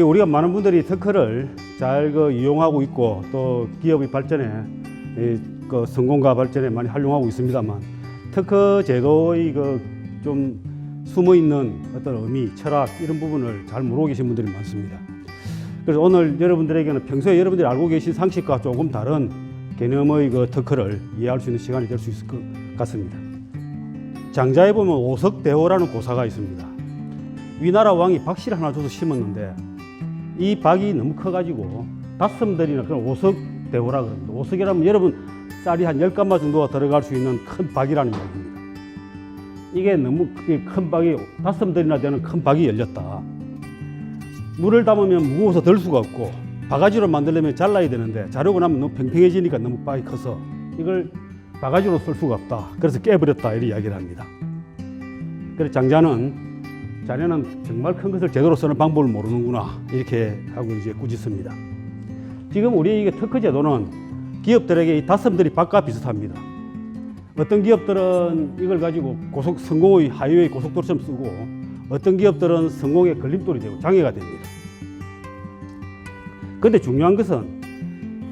우리가 많은 분들이 특허를 잘 이용하고 있고 또 기업의 발전에 성공과 발전에 많이 활용하고 있습니다만 특허 제도의 좀 숨어 있는 어떤 의미, 철학 이런 부분을 잘 모르고 계신 분들이 많습니다. 그래서 오늘 여러분들에게는 평소에 여러분들이 알고 계신 상식과 조금 다른 개념의 특허를 이해할 수 있는 시간이 될 수 있을 것 같습니다. 장자에 보면 오석대호라는 고사가 있습니다. 위나라 왕이 박씨를 하나 줘서 심었는데 이 박이 너무 커가지고 다슴들이나 그런 오석대호라 그럽니다. 오석이라면 여러분 쌀이 한 10가마 정도가 들어갈 수 있는 큰 박이라는 이야기입니다. 이게 너무 큰 박이 다슴들이나 되는 큰 박이 열렸다. 물을 담으면 무거워서 들 수가 없고 바가지로 만들려면 잘라야 되는데 자르고 나면 너무 팽팽해지니까 너무 박이 커서 이걸 바가지로 쓸 수가 없다. 그래서 깨버렸다 이렇게 이야기를 합니다. 그래서 장자는 자네는 정말 큰 것을 제대로 쓰는 방법을 모르는구나 이렇게 하고 이제 꾸짖습니다. 지금 우리 이게 특허 제도는 기업들에게 이 다슴들이 박과 비슷합니다. 어떤 기업들은 이걸 가지고 성공의 하이웨이 고속도로처럼 쓰고 어떤 기업들은 성공의 걸림돌이 되고 장애가 됩니다. 그런데 중요한 것은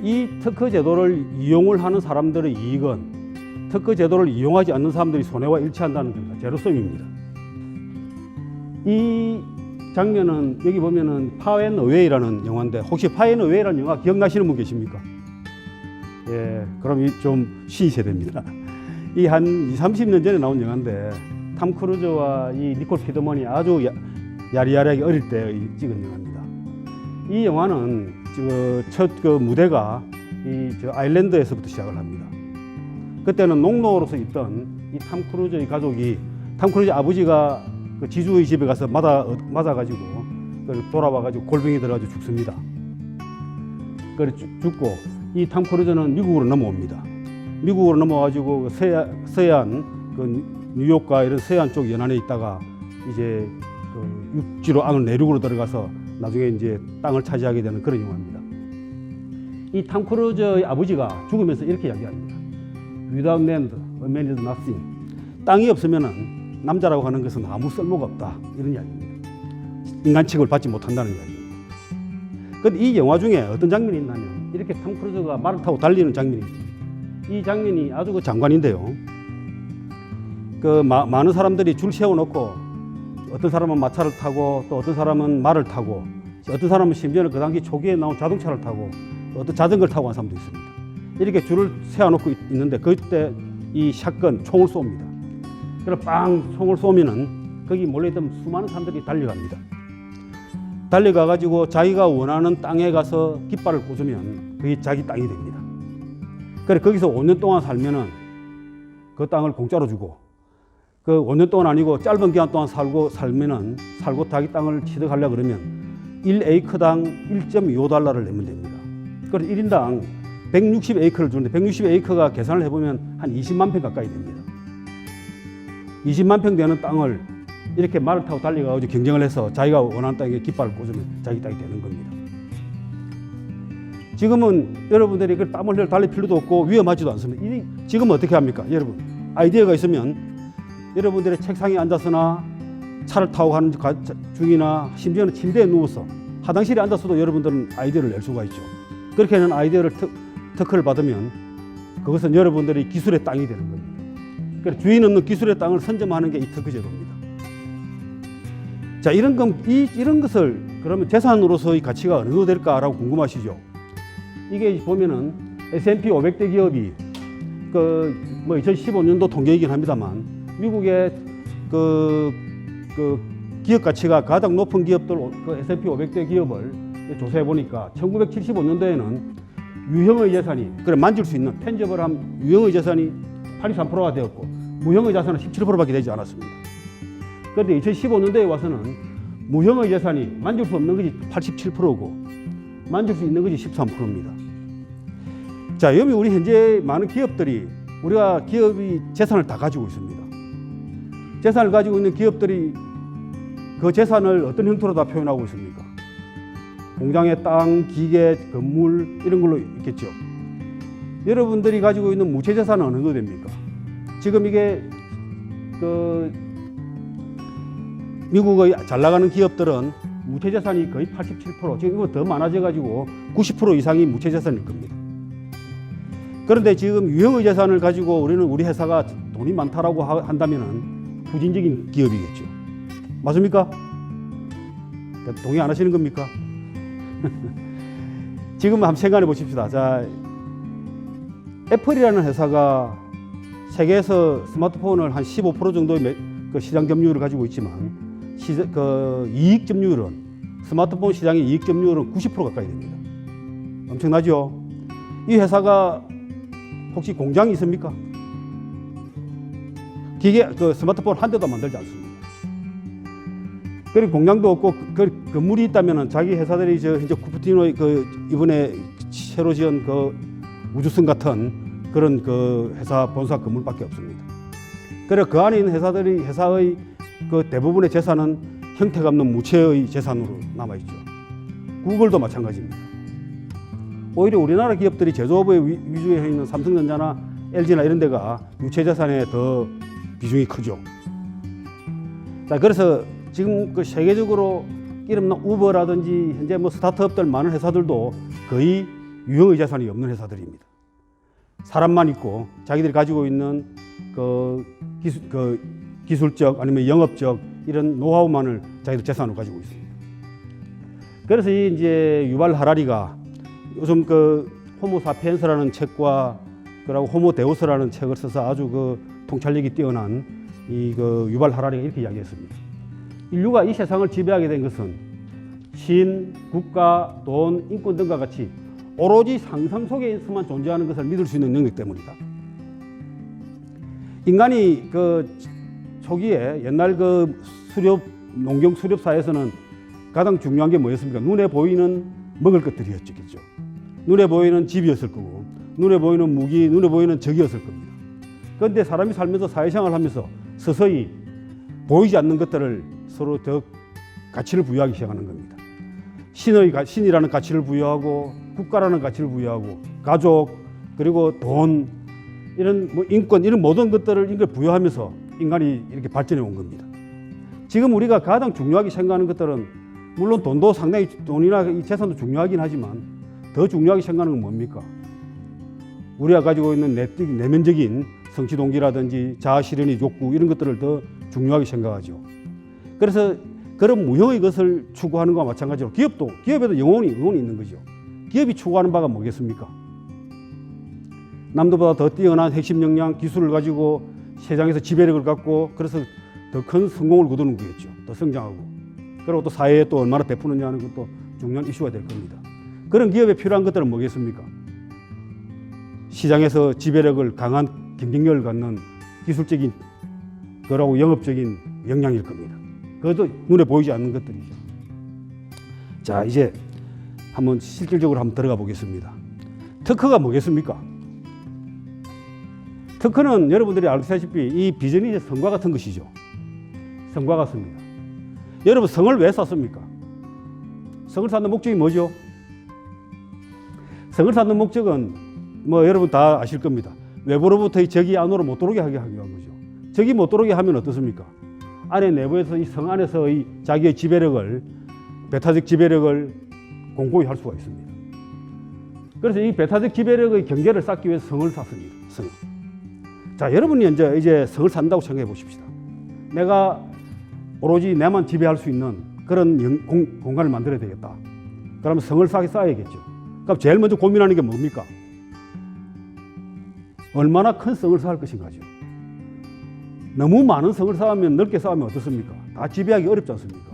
이 특허 제도를 이용을 하는 사람들의 이익은 특허 제도를 이용하지 않는 사람들이 손해와 일치한다는 겁니다. 제로섬입니다. 이 장면은 여기 보면은 파앤어웨이라는 영화인데 혹시 파앤어웨이라는 영화 기억나시는 분 계십니까? 예, 그럼 좀 신세대입니다. 이 한 20, 30년 전에 나온 영화인데 탐 크루즈와 이 니콜 키드먼이 아주 야리야리하게 어릴 때 찍은 영화입니다. 이 영화는 첫 무대가 아일랜드에서부터 시작을 합니다. 그때는 농노로서 있던 이 탐 크루즈의 가족이 탐 크루즈 아버지가 지주의 집에 가서 맞아가지고 돌아와가지고 골병이 들어가지고 죽습니다. 그래 죽고 이 탐 크루즈는 미국으로 넘어옵니다. 미국으로 넘어가지고 서해안 뉴욕과 이런 서해안 쪽 연안에 있다가 이제 육지로 내륙으로 들어가서 나중에 이제 땅을 차지하게 되는 그런 영화입니다. 이 탐 크루즈의 아버지가 죽으면서 이렇게 이야기합니다. Without land, a man is nothing. 땅이 없으면은 남자라고 하는 것은 아무 쓸모가 없다. 이런 이야기입니다. 인간 취급을 받지 못한다는 이야기입니다. 그런데 이 영화 중에 어떤 장면이 있냐면 이렇게 탐 크루즈가 말을 타고 달리는 장면이 있습니다. 이 장면이 아주 장관인데요. 많은 사람들이 줄 세워놓고 어떤 사람은 마차를 타고 또 어떤 사람은 말을 타고 어떤 사람은 심지어는 그 당시 초기에 나온 자동차를 타고 또 어떤 자전거를 타고 간 사람도 있습니다. 이렇게 줄을 세워놓고 있는데 그때 이 샷건 총을 쏩니다. 그래서 빵 총을 쏘면은 거기 몰려있던 수많은 사람들이 달려갑니다. 달려가가지고 자기가 원하는 땅에 가서 깃발을 꽂으면 그게 자기 땅이 됩니다. 그래 거기서 5년 동안 살면은 그 땅을 공짜로 주고 그 5년 동안 아니고 짧은 기간 동안 살고 자기 땅을 취득하려고 그러면 1에이커당 1.25달러를 내면 됩니다. 그래서 1인당 160에이커를 주는데 160에이커가 계산을 해보면 한 20만 평 가까이 됩니다. 20만 평 되는 땅을 이렇게 말을 타고 달려가지고 경쟁을 해서 자기가 원하는 땅에 깃발을 꽂으면 자기 땅이 되는 겁니다. 지금은 여러분들이 그 땀 흘려 달릴 필요도 없고 위험하지도 않습니다. 지금은 어떻게 합니까? 여러분 아이디어가 있으면 여러분들의 책상에 앉아서나 차를 타고 가는 중이나 심지어는 침대에 누워서 화장실에 앉아서도 여러분들은 아이디어를 낼 수가 있죠. 그렇게 하는 아이디어를 특허를 받으면 그것은 여러분들의 기술의 땅이 되는 겁니다. 그래서 주인 없는 기술의 땅을 선점하는 게 이 특허 제도입니다. 자, 이런 것을 그러면 재산으로서의 가치가 어느 정도 될까라고 궁금하시죠? 이게 보면은 S&P 500대 기업이 2015년도 통계이긴 합니다만 미국의 기업 가치가 가장 높은 기업들 S&P 500대 기업을 조사해 보니까 1975년도에는 유형의 재산이 만질 수 있는 텐저블한 유형의 재산이 83%가 되었고 무형의 자산은 17%밖에 되지 않았습니다. 그런데 2015년도에 와서는 무형의 재산이 만질 수 없는 것이 87%고 만질 수 있는 것이 13%입니다. 자, 여기 우리 현재 많은 기업들이 우리가 기업이 재산을 다 가지고 있습니다. 재산을 가지고 있는 기업들이 그 재산을 어떤 형태로 다 표현하고 있습니까? 공장의 땅, 기계, 건물 이런 걸로 있겠죠. 여러분들이 가지고 있는 무채 재산은 어느 정도 됩니까? 지금 이게 미국의 잘 나가는 기업들은 무채자산이 거의 87%, 지금 이거 더 많아져가지고 90% 이상이 무채자산일 겁니다. 그런데 지금 유형의 재산을 가지고 우리 회사가 돈이 많다라고 한다면은 후진적인 기업이겠죠. 맞습니까? 동의 안 하시는 겁니까? 지금 한번 생각해 보십시다. 자, 애플이라는 회사가 세계에서 스마트폰을 한 15% 정도의 그 시장 점유율을 가지고 있지만 이익 점유율은 스마트폰 시장의 이익 점유율은 90% 가까이 됩니다. 엄청나죠? 이 회사가 혹시 공장이 있습니까? 스마트폰 한 대도 만들지 않습니다. 그리고 공장도 없고 건물이 있다면 자기 회사들이 이제 쿠퍼티노 이번에 새로 지은 우주선 같은 그런 회사 본사 건물밖에 없습니다. 그래 그 안에 있는 회사의 대부분의 재산은 형태가 없는 무채의 재산으로 남아 있죠. 구글도 마찬가지입니다. 오히려 우리나라 기업들이 제조업에 위주에 있는 삼성전자나 LG나 이런 데가 유체 재산에 더 비중이 크죠. 자, 그래서 지금 세계적으로 이름난 우버라든지 현재 스타트업들 많은 회사들도 거의 유형의 재산이 없는 회사들입니다. 사람만 있고 자기들이 가지고 있는 기술적 아니면 영업적 이런 노하우만을 자기들 재산으로 가지고 있습니다. 그래서 이제 유발 하라리가 요즘 호모 사피엔스라는 책과 그리고 호모 데우스라는 책을 써서 아주 통찰력이 뛰어난 유발 하라리가 이렇게 이야기했습니다. 인류가 이 세상을 지배하게 된 것은 신, 국가, 돈, 인권 등과 같이 오로지 상상 속에서만 존재하는 것을 믿을 수 있는 능력 때문이다. 인간이 초기에 옛날 농경 수렵사에서는 가장 중요한 게 뭐였습니까? 눈에 보이는 먹을 것들이었죠. 눈에 보이는 집이었을 거고, 눈에 보이는 무기, 눈에 보이는 적이었을 겁니다. 그런데 사람이 살면서 사회생활을 하면서 서서히 보이지 않는 것들을 서로 더 가치를 부여하기 시작하는 겁니다. 신이라는 가치를 부여하고, 국가라는 가치를 부여하고, 가족, 그리고 돈, 이런 인권, 이런 모든 것들을 인간에 부여하면서 인간이 이렇게 발전해 온 겁니다. 지금 우리가 가장 중요하게 생각하는 것들은 물론 돈도 상당히 돈이나 이 재산도 중요하긴 하지만 더 중요하게 생각하는 건 뭡니까? 우리가 가지고 있는 내면적인 성취 동기라든지 자아 실현의 욕구 이런 것들을 더 중요하게 생각하죠. 그래서 그런 무형의 것을 추구하는 것과 마찬가지로 기업에도 영혼이 있는 거죠. 기업이 추구하는 바가 뭐겠습니까? 남들보다 더 뛰어난 핵심 역량, 기술을 가지고 시장에서 지배력을 갖고 그래서 더 큰 성공을 거두는 거겠죠. 더 성장하고. 그리고 또 사회에 또 얼마나 베푸느냐 하는 것도 중요한 이슈가 될 겁니다. 그런 기업에 필요한 것들은 뭐겠습니까? 시장에서 지배력을 강한 경쟁력을 갖는 기술적인 그러고 영업적인 역량일 겁니다. 그것도 눈에 보이지 않는 것들이죠. 자, 이제 한번 실질적으로 한번 들어가 보겠습니다. 특허가 뭐겠습니까? 특허는 여러분들이 알다시피 이 비전이 성과 같은 것이죠. 성과 같습니다. 여러분 성을 왜 샀습니까? 성을 샀는 목적이 뭐죠? 성을 샀는 목적은 여러분 다 아실 겁니다. 외부로부터의 적이 안으로 못 들어오게 하기 위한 거죠. 적이 못 들어오게 하면 어떻습니까? 안에 내부에서 이 성 안에서의 자기의 지배력을 배타적 지배력을 공고히 할 수가 있습니다. 그래서 이 배타적 지배력의 경계를 쌓기 위해서 성을 샀습니다. 성. 자, 여러분이 이제 성을 산다고 생각해 보십시다. 내가 오로지 내만 지배할 수 있는 그런 공간을 만들어야 되겠다. 그러면 성을 쌓아야겠죠. 그럼 제일 먼저 고민하는 게 뭡니까? 얼마나 큰 성을 쌓을 것인가죠. 너무 많은 성을 쌓으면 넓게 쌓으면 어떻습니까? 다 지배하기 어렵지 않습니까?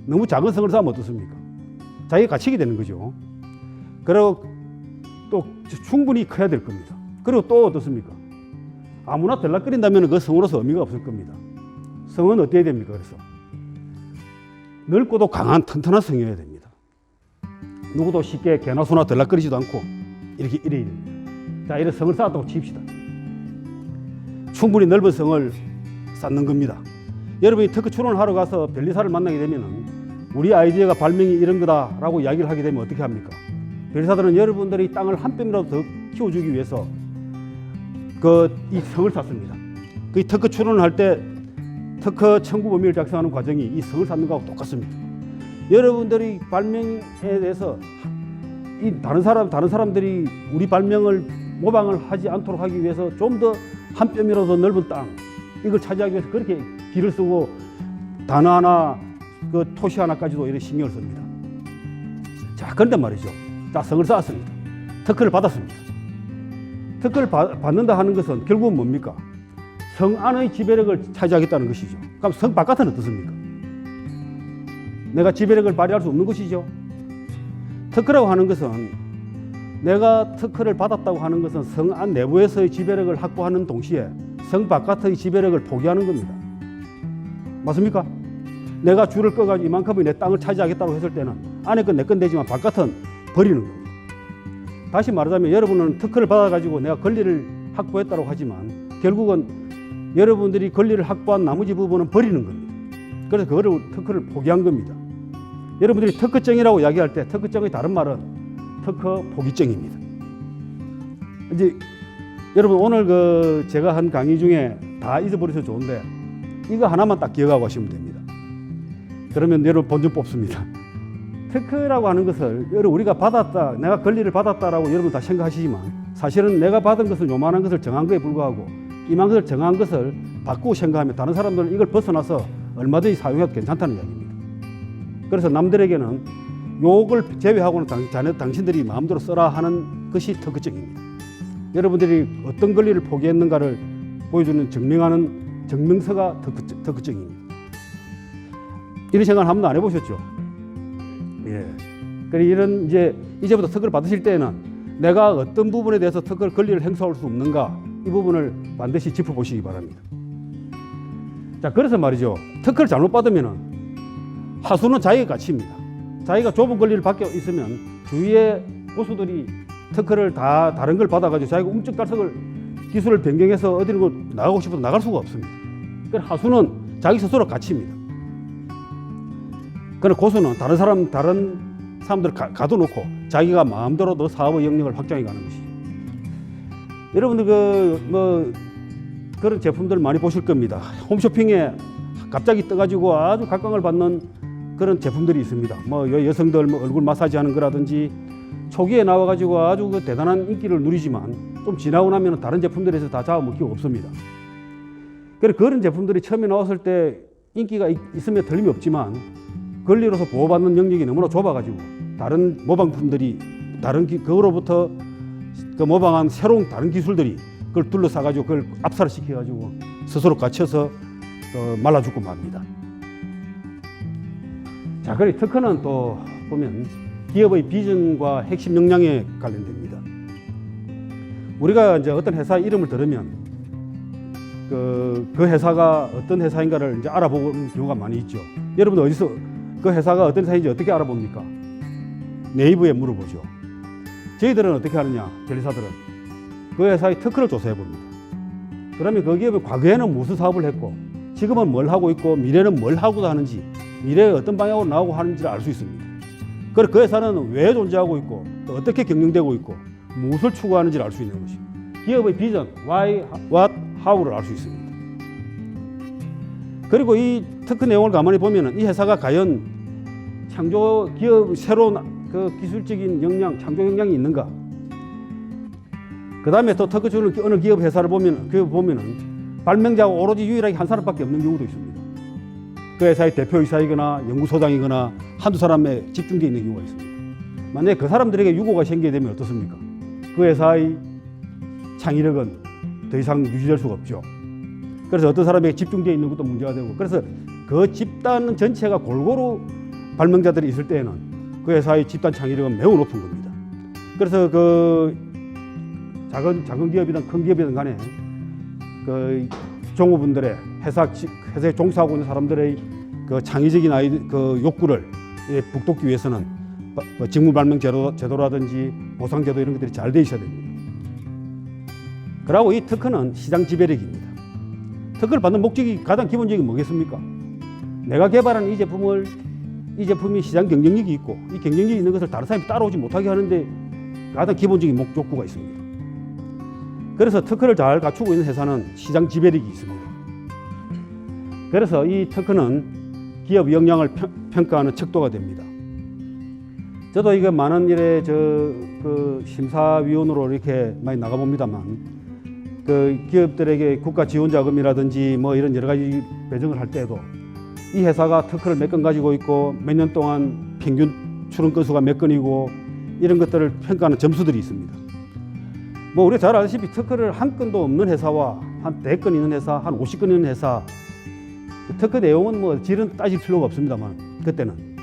너무 작은 성을 쌓으면 어떻습니까? 자기가 갇히게 되는 거죠. 그리고 또 충분히 커야 될 겁니다. 그리고 또 어떻습니까? 아무나 들락거린다면 그 성으로서 의미가 없을 겁니다. 성은 어때야 됩니까? 그래서 넓고도 강한 튼튼한 성이어야 됩니다. 누구도 쉽게 개나 소나 들락거리지도 않고 이래야 됩니다. 자, 이런 성을 쌓았다고 칩시다. 충분히 넓은 성을 쌓는 겁니다. 여러분이 특허 출원을 하러 가서 변리사를 만나게 되면 우리 아이디어가 발명이 이런 거다라고 이야기를 하게 되면 어떻게 합니까? 변리사들은 여러분들이 땅을 한 뼘이라도 더 키워주기 위해서 이 성을 쌓습니다. 그 특허 출원을 할 때 특허 청구 범위를 작성하는 과정이 이 성을 쌓는 거하고 똑같습니다. 여러분들이 발명에 대해서 이 다른 사람들이 우리 발명을 모방을 하지 않도록 하기 위해서 좀 더 한 뼘이라도 더 넓은 땅 이걸 차지하기 위해서 그렇게 길을 쓰고 단어 하나 그 토시 하나까지도 이렇게 신경을 씁니다. 자, 그런데 말이죠. 자, 성을 쌓았습니다. 특허를 받았습니다. 특허를 받는다 하는 것은 결국은 뭡니까? 성 안의 지배력을 차지하겠다는 것이죠. 그럼 성 바깥은 어떻습니까? 내가 지배력을 발휘할 수 없는 것이죠. 특허라고 하는 것은 내가 특허를 받았다고 하는 것은 성 안 내부에서의 지배력을 확보하는 동시에 성 바깥의 지배력을 포기하는 겁니다. 맞습니까? 내가 줄을 꺼가지고 이만큼의 내 땅을 차지하겠다고 했을 때는 안에 건 내 건 되지만 바깥은 버리는 겁니다. 다시 말하자면 여러분은 특허를 받아가지고 내가 권리를 확보했다고 하지만 결국은 여러분들이 권리를 확보한 나머지 부분은 버리는 겁니다. 그래서 그거를 특허를 포기한 겁니다. 여러분들이 특허증이라고 이야기할 때 특허증의 다른 말은 특허 포기증입니다. 이제 여러분 오늘 제가 한 강의 중에 다 잊어버려서 좋은데 이거 하나만 딱 기억하고 하시면 됩니다. 그러면 여러분 본전 뽑습니다. 특허라고 하는 것을 여러분 우리가 받았다, 내가 권리를 받았다라고 여러분 다 생각하시지만 사실은 내가 받은 것은 요만한 것을 정한 것에 불과하고 이만 것을 정한 것을 바꾸고 생각하면 다른 사람들은 이걸 벗어나서 얼마든지 사용해도 괜찮다는 이야기입니다. 그래서 남들에게는 요걸 제외하고는 당신들이 마음대로 써라 하는 것이 특허증입니다. 여러분들이 어떤 권리를 포기했는가를 보여주는 증명하는 증명서가 특허증입니다. 이런 생각을 한 번도 안 해보셨죠? 예. 그래 이런 이제부터 특허를 받으실 때에는 내가 어떤 부분에 대해서 특허 권리를 행사할 수 없는가 이 부분을 반드시 짚어보시기 바랍니다. 자, 그래서 말이죠. 특허를 잘못 받으면은 하수는 자기의 가치입니다. 자기가 좁은 권리를 받고 있으면 주위의 고수들이 특허를 다 다른 걸 받아가지고 자기가 움쩍달싹을 기술을 변경해서 어디로 나가고 싶어도 나갈 수가 없습니다. 그래서 하수는 자기 스스로 가치입니다. 그러나 고수는 다른 사람들 가둬놓고 자기가 마음대로 더 사업의 영역을 확장해 가는 것이죠. 여러분들 그런 제품들 많이 보실 겁니다. 홈쇼핑에 갑자기 떠가지고 아주 각광을 받는 그런 제품들이 있습니다. 여성들 얼굴 마사지하는 거라든지 초기에 나와가지고 아주 대단한 인기를 누리지만 좀 지나고 나면 다른 제품들에서 다 잡아먹기가 없습니다. 그래서 그런 제품들이 처음에 나왔을 때 인기가 있으면 틀림이 없지만 권리로서 보호받는 영역이 너무나 좁아가지고 다른 모방품들이 그거로부터 모방한 새로운 다른 기술들이 그걸 둘러싸가지고 그걸 압살시켜가지고 스스로 갇혀서 말라 죽고 맙니다. 자, 그래 특허는 또 보면 기업의 비전과 핵심 역량에 관련됩니다. 우리가 이제 어떤 회사 이름을 들으면 그 회사가 어떤 회사인가를 이제 알아보는 경우가 많이 있죠. 여러분 어디서 그 회사가 어떤 회사인지 어떻게 알아봅니까? 네이버에 물어보죠. 저희들은 어떻게 하느냐? 변리사들은 그 회사의 특허를 조사해 봅니다. 그러면 그 기업이 과거에는 무슨 사업을 했고 지금은 뭘 하고 있고 미래는 뭘 하고자 하는지 미래에 어떤 방향으로 나오고 하는지를 알 수 있습니다. 그리고 그 회사는 왜 존재하고 있고 또 어떻게 경영되고 있고 무엇을 추구하는지를 알 수 있는 것이 기업의 비전, why, what, how를 알 수 있습니다. 그리고 이 특허 내용을 가만히 보면은 이 회사가 과연 창조 기업 새로운 그 기술적인 역량, 창조 역량이 있는가? 그 다음에 또 특허 주는 어느 기업 회사를 보면은 발명자가 오로지 유일하게 한 사람밖에 없는 경우도 있습니다. 그 회사의 대표이사이거나 연구소장이거나 한두 사람에 집중되어 있는 경우가 있습니다. 만약에 그 사람들에게 유고가 생기게 되면 어떻습니까? 그 회사의 창의력은 더 이상 유지될 수가 없죠. 그래서 어떤 사람에게 집중되어 있는 것도 문제가 되고, 그래서 그 집단 전체가 골고루 발명자들이 있을 때에는 그 회사의 집단 창의력은 매우 높은 겁니다. 그래서 그 작은 기업이든 큰 기업이든 간에 그 종업원들의 회사에 종사하고 있는 사람들의 그 창의적인 그 욕구를 북돋기 위해서는 직무 발명 제도라든지 보상 제도 이런 것들이 잘 돼 있어야 됩니다. 그리고 이 특허는 시장 지배력입니다. 특허를 받는 목적이 가장 기본적인 뭐겠습니까? 내가 개발한 이 제품이 시장 경쟁력이 있고 이 경쟁력이 있는 것을 다른 사람이 따라오지 못하게 하는데 가장 기본적인 욕구가 있습니다. 그래서 특허를 잘 갖추고 있는 회사는 시장 지배력이 있습니다. 그래서 이 특허는 기업 역량을 평가하는 척도가 됩니다. 저도 이거 많은 일에 그 심사위원으로 이렇게 많이 나가봅니다만 그 기업들에게 국가 지원 자금이라든지 뭐 이런 여러 가지 배정을 할 때도 이 회사가 특허를 몇 건 가지고 있고 몇 년 동안 평균 출원 건수가 몇 건이고 이런 것들을 평가하는 점수들이 있습니다. 뭐 우리 잘 아시다시피 특허를 한 건도 없는 회사와 한 100건 있는 회사, 한 50건 있는 회사, 특허 내용은 뭐 질은 따질 필요가 없습니다만 그때는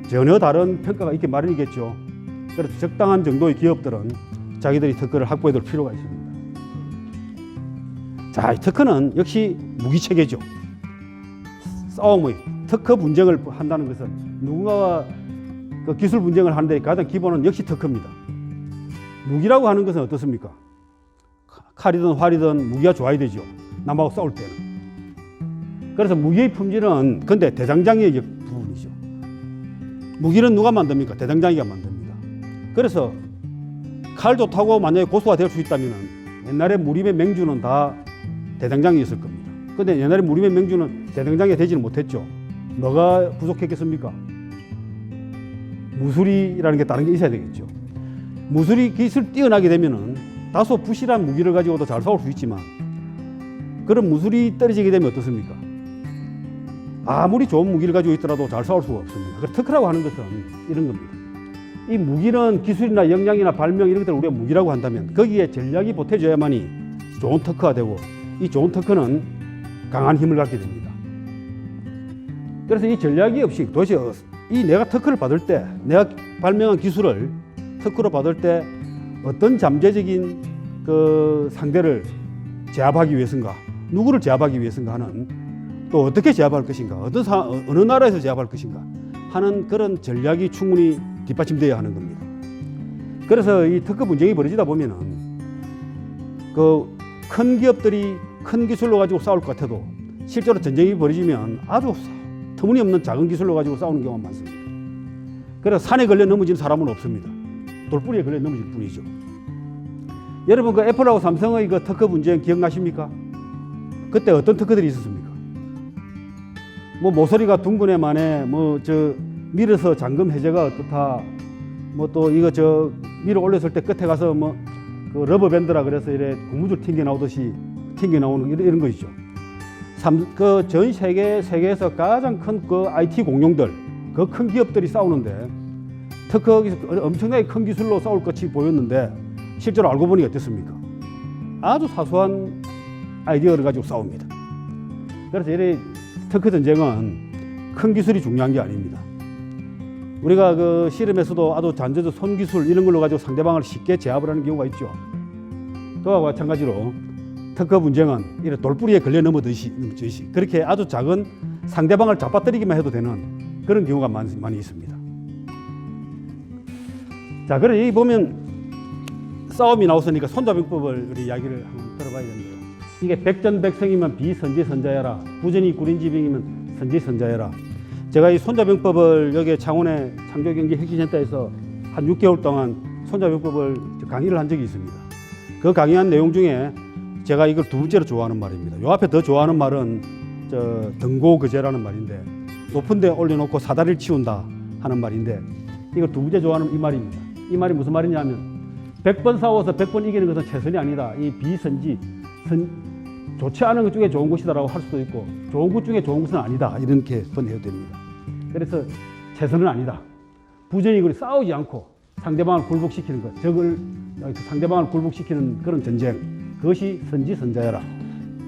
전혀 다른 평가가 있기 마련이겠죠. 그래서 적당한 정도의 기업들은 자기들이 특허를 확보해둘 필요가 있습니다. 자, 이 특허는 역시 무기체계죠. 싸움의 특허 분쟁을 한다는 것은 누군가와 그 기술 분쟁을 하는데 가장 기본은 역시 특허입니다. 무기라고 하는 것은 어떻습니까? 칼이든 활이든 무기가 좋아야 되죠. 남하고 싸울 때는. 그래서 무기의 품질은 근데 대장장이의 부분이죠. 무기는 누가 만듭니까? 대장장이가 만듭니다. 그래서 칼 좋다고 만약에 고수가 될 수 있다면 옛날에 무림의 맹주는 다 대장장이였을 겁니다. 근데 옛날에 무림의 맹주는 대장장이가 되지는 못했죠. 뭐가 부족했겠습니까? 무술이라는 게 다른 게 있어야 되겠죠. 무술이 기술 뛰어나게 되면은 다소 부실한 무기를 가지고도 잘 싸울 수 있지만 그런 무술이 떨어지게 되면 어떻습니까? 아무리 좋은 무기를 가지고 있더라도 잘 싸울 수가 없습니다. 그래서 특허라고 하는 것은 이런 겁니다. 이 무기는 기술이나 역량이나 발명 이런 것들을 우리가 무기라고 한다면 거기에 전략이 보태져야만이 좋은 특허가 되고 이 좋은 특허는 강한 힘을 갖게 됩니다. 그래서 이 전략이 없이 도대체 이 내가 특허를 받을 때 내가 발명한 기술을 특허로 받을 때 어떤 잠재적인 그 상대를 제압하기 위해서인가, 누구를 제압하기 위해서인가 하는 또 어떻게 제압할 것인가, 어느 나라에서 제압할 것인가 하는 그런 전략이 충분히 뒷받침되어야 하는 겁니다. 그래서 이 특허 분쟁이 벌어지다 보면은 그 큰 기업들이 큰 기술로 가지고 싸울 것 같아도 실제로 전쟁이 벌어지면 아주 터무니없는 작은 기술로 가지고 싸우는 경우가 많습니다. 그래서 산에 걸려 넘어지는 사람은 없습니다. 돌뿌리에 걸려 넘어질 뿐이죠. 여러분 그 애플하고 삼성의 그 특허 분쟁 기억나십니까? 그때 어떤 특허들이 있었습니까? 뭐 모서리가 둥근 애 만에 뭐 저 밀어서 잠금 해제가 어떻다, 뭐 또 이거 저 밀어 올렸을 때 끝에 가서 뭐 그 러버 밴드라 그래서 이래 고무줄 튕겨 나오듯이 튕겨 나오는 이런 거 있죠. 그 전 세계에서 가장 큰 그 IT 공룡들, 그 큰 기업들이 싸우는데 특허 엄청나게 큰 기술로 싸울 것이 보였는데 실제로 알고 보니 어땠습니까? 아주 사소한 아이디어를 가지고 싸웁니다. 그래서 이래 특허 전쟁은 큰 기술이 중요한 게 아닙니다. 우리가 그 씨름에서도 아주 잔재적 손기술 이런 걸로 가지고 상대방을 쉽게 제압을 하는 경우가 있죠. 그와 마찬가지로 특허 분쟁은 이래 돌뿌리에 걸려 넘어지듯이 그렇게 아주 작은 상대방을 잡아뜨리기만 해도 되는 그런 경우가 많이 있습니다. 자, 그래 여기 보면 싸움이 나왔으니까 손자병법을 우리 이야기를 한번 들어봐야 되는데요. 이게 백전백승이면 비선지선자여라, 부전이 구린지병이면 선지선자여라. 제가 이 손자병법을 여기 창원의 창조경제혁신센터에서 한 6개월 동안 손자병법을 강의를 한 적이 있습니다. 그 강의한 내용 중에 제가 이걸 두 번째로 좋아하는 말입니다. 요 앞에 더 좋아하는 말은 등고거제라는 말인데 높은 데 올려놓고 사다리를 치운다 하는 말인데 이걸 두 번째 좋아하는 이 말입니다. 이 말이 무슨 말이냐면 100번 싸워서 100번 이기는 것은 최선이 아니다. 이 비선지, 좋지 않은 것 중에 좋은 것이다라고 할 수도 있고 좋은 것 중에 좋은 것은 아니다. 이렇게 번해도 됩니다. 그래서 최선은 아니다. 부전이 싸우지 않고 상대방을 굴복시키는 것, 상대방을 굴복시키는 그런 전쟁, 그것이 선지선자여라.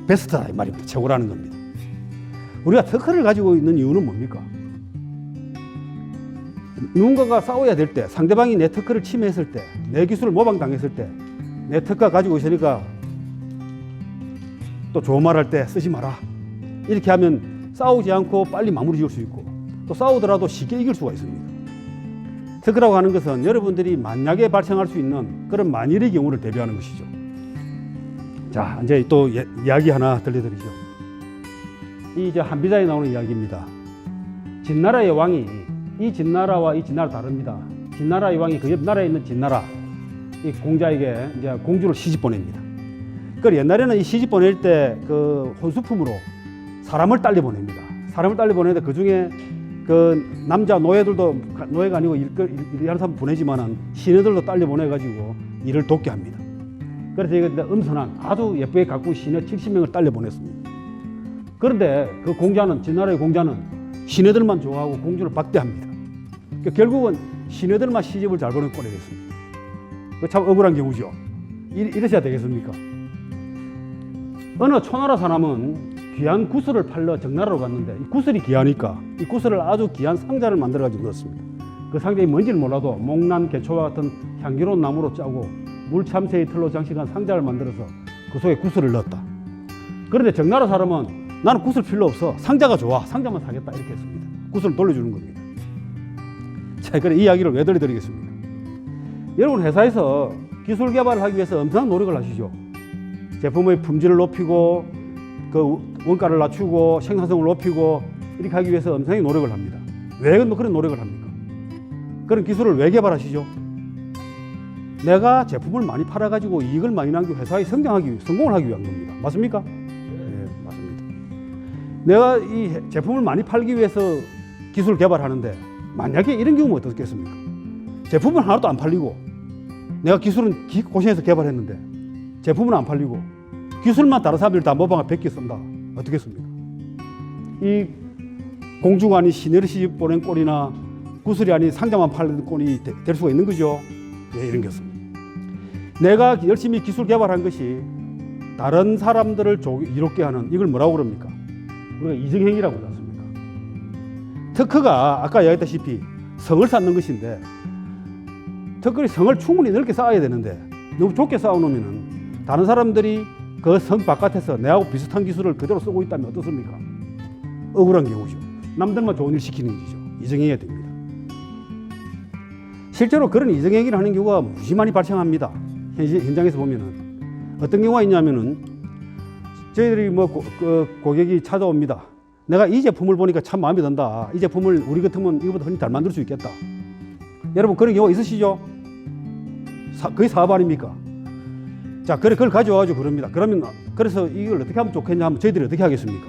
베스트다 이 말입니다. 최고라는 겁니다. 우리가 특허를 가지고 있는 이유는 뭡니까? 누군가가 싸워야 될 때, 상대방이 내 특허를 침해했을 때, 내 기술을 모방당했을 때, 내 특허 가지고 있으니까 또 좋은 말 할 때 쓰지 마라. 이렇게 하면 싸우지 않고 빨리 마무리 지을 수 있고 또 싸우더라도 쉽게 이길 수가 있습니다. 특허라고 하는 것은 여러분들이 만약에 발생할 수 있는 그런 만일의 경우를 대비하는 것이죠. 자, 이제 또 이야기 하나 들려드리죠. 이 한비자에 나오는 이야기입니다. 진나라의 왕이 이 진나라와 이 진나라 다릅니다. 진나라의 왕이 그 옆 나라에 있는 진나라 이 공자에게 이제 공주를 시집 보냅니다. 그 옛날에는 이 시집 보낼 때 그 혼수품으로 사람을 딸려 보냅니다. 사람을 딸려 보내는데 그 중에 그 남자 노예들도 노예가 아니고 일하는 사람 보내지만은 시녀들도 딸려 보내가지고 일을 돕게 합니다. 그래서 이거 음선한 아주 예쁘게 가꾼 시녀 70명을 딸려 보냈습니다. 그런데 그 공자는 진나라의 공자는 시녀들만 좋아하고 공주를 박대합니다. 그러니까 결국은 시녀들만 시집을 잘 보내고 되겠습니다. 참 억울한 경우죠. 이러셔야 되겠습니까? 어느 초나라 사람은 귀한 구슬을 팔러 정나라로 갔는데 이 구슬이 귀하니까 이 구슬을 아주 귀한 상자를 만들어 가지고 넣었습니다. 그 상자에 뭔지는 몰라도 목난, 개초와 같은 향기로운 나무로 짜고 물참새의 털로 장식한 상자를 만들어서 그 속에 구슬을 넣었다. 그런데 정나라 사람은 나는 구슬 필요 없어, 상자가 좋아, 상자만 사겠다 이렇게 했습니다. 구슬을 돌려주는 겁니다. 자, 그래 이 이야기를 왜 들려드리겠습니까? 여러분 회사에서 기술 개발을 하기 위해서 엄청난 노력을 하시죠. 제품의 품질을 높이고 그 원가를 낮추고 생산성을 높이고 이렇게 하기 위해서 엄청나게 노력을 합니다. 왜 그런 노력을 합니까? 그런 기술을 왜 개발하시죠? 내가 제품을 많이 팔아가지고 이익을 많이 남기고 회사에 성공을 하기 위한 겁니다. 맞습니까? 네, 맞습니다. 내가 이 제품을 많이 팔기 위해서 기술 개발하는데 만약에 이런 경우는 어떻겠습니까? 제품은 하나도 안 팔리고 내가 기술은 고생해서 개발했는데 제품은 안 팔리고 기술만 다른 사람들이 다 모방을 100개 쓴다. 어떻겠습니까? 이 공주가 아닌 시내를 시집 보낸 꼴이나 구슬이 아닌 상자만 팔는 꼴이 될 수가 있는 거죠. 네, 이런 것입니다. 내가 열심히 기술 개발한 것이 다른 사람들을 이롭게 하는 이걸 뭐라고 그럽니까? 우리가 이정행위라고 하지 않습니까? 특허가 아까 이야기했다시피 성을 쌓는 것인데 특허는 성을 충분히 넓게 쌓아야 되는데 너무 좁게 쌓아놓으면 다른 사람들이 그 성 바깥에서 내하고 비슷한 기술을 그대로 쓰고 있다면 어떻습니까? 억울한 경우죠. 남들만 좋은 일 시키는 일이죠. 이정행위가 됩니다. 실제로 그런 이정행위를 하는 경우가 무지 많이 발생합니다. 현장에서 보면은 어떤 경우가 있냐면은 저희들이 고객이 찾아옵니다. 내가 이 제품을 보니까 참 마음에 든다. 이 제품을 우리 같으면 이거보다 훨씬 잘 만들 수 있겠다. 여러분 그런 경우가 있으시죠? 거의 사업 아닙니까? 자, 그걸 가져와가지고 그럽니다. 그래서 이걸 어떻게 하면 좋겠냐 하면 저희들이 어떻게 하겠습니까?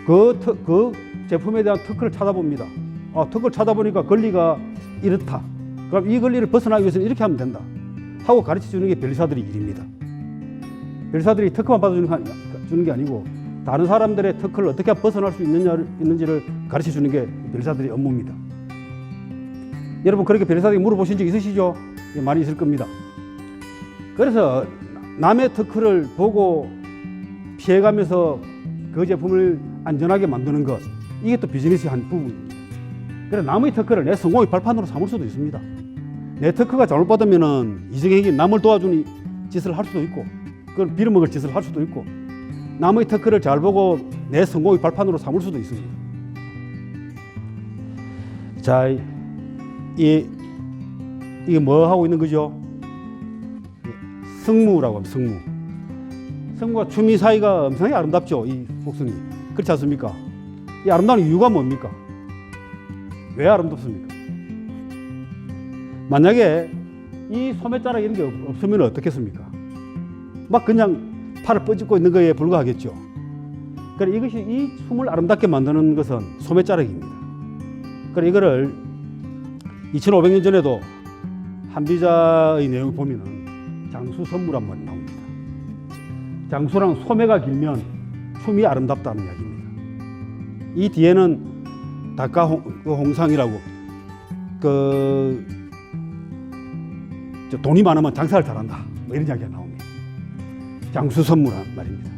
그 제품에 대한 특허를 찾아봅니다. 특허를 찾아보니까 권리가 이렇다. 그럼 이 권리를 벗어나기 위해서는 이렇게 하면 된다. 하고 가르쳐 주는 게 변리사들의 일입니다. 변리사들이 특허만 받아주는 게 아니고 다른 사람들의 특허를 어떻게 벗어날 수 있는지를 가르쳐 주는 게 변리사들의 업무입니다. 여러분 그렇게 변리사들에게 물어보신 적 있으시죠? 예, 많이 있을 겁니다. 그래서 남의 특허를 보고 피해가면서 그 제품을 안전하게 만드는 것, 이게 또 비즈니스의 한 부분입니다. 그래서 남의 특허를 내 성공의 발판으로 삼을 수도 있습니다. 내 특허가 잘못받으면 이정행위, 남을 도와주는 짓을 할 수도 있고 그걸 빌어먹을 짓을 할 수도 있고 남의 특허를 잘 보고 내 성공의 발판으로 삼을 수도 있습니다. 자, 이게 뭐 하고 있는 거죠? 성무라고 합니다. 성무가 추미 사이가 엄청나게 아름답죠. 이 곡선이. 그렇지 않습니까? 이 아름다운 이유가 뭡니까? 왜 아름답습니까? 만약에 이 소매자락 이런 게 없으면 어떻겠습니까? 막 그냥 팔을 뻗고 있는 거에 불과하겠죠. 그래 이것이 이 춤을 아름답게 만드는 것은 소매자락입니다. 그래 이거를 2500년 전에도 한비자의 내용을 보면은 장수선무란 말이 나옵니다. 장수랑 소매가 길면 춤이 아름답다는 이야기입니다. 이 뒤에는 닭과 홍상이라고 돈이 많으면 장사를 잘한다. 뭐 이런 이야기가 나옵니다. 장수선무란 말입니다.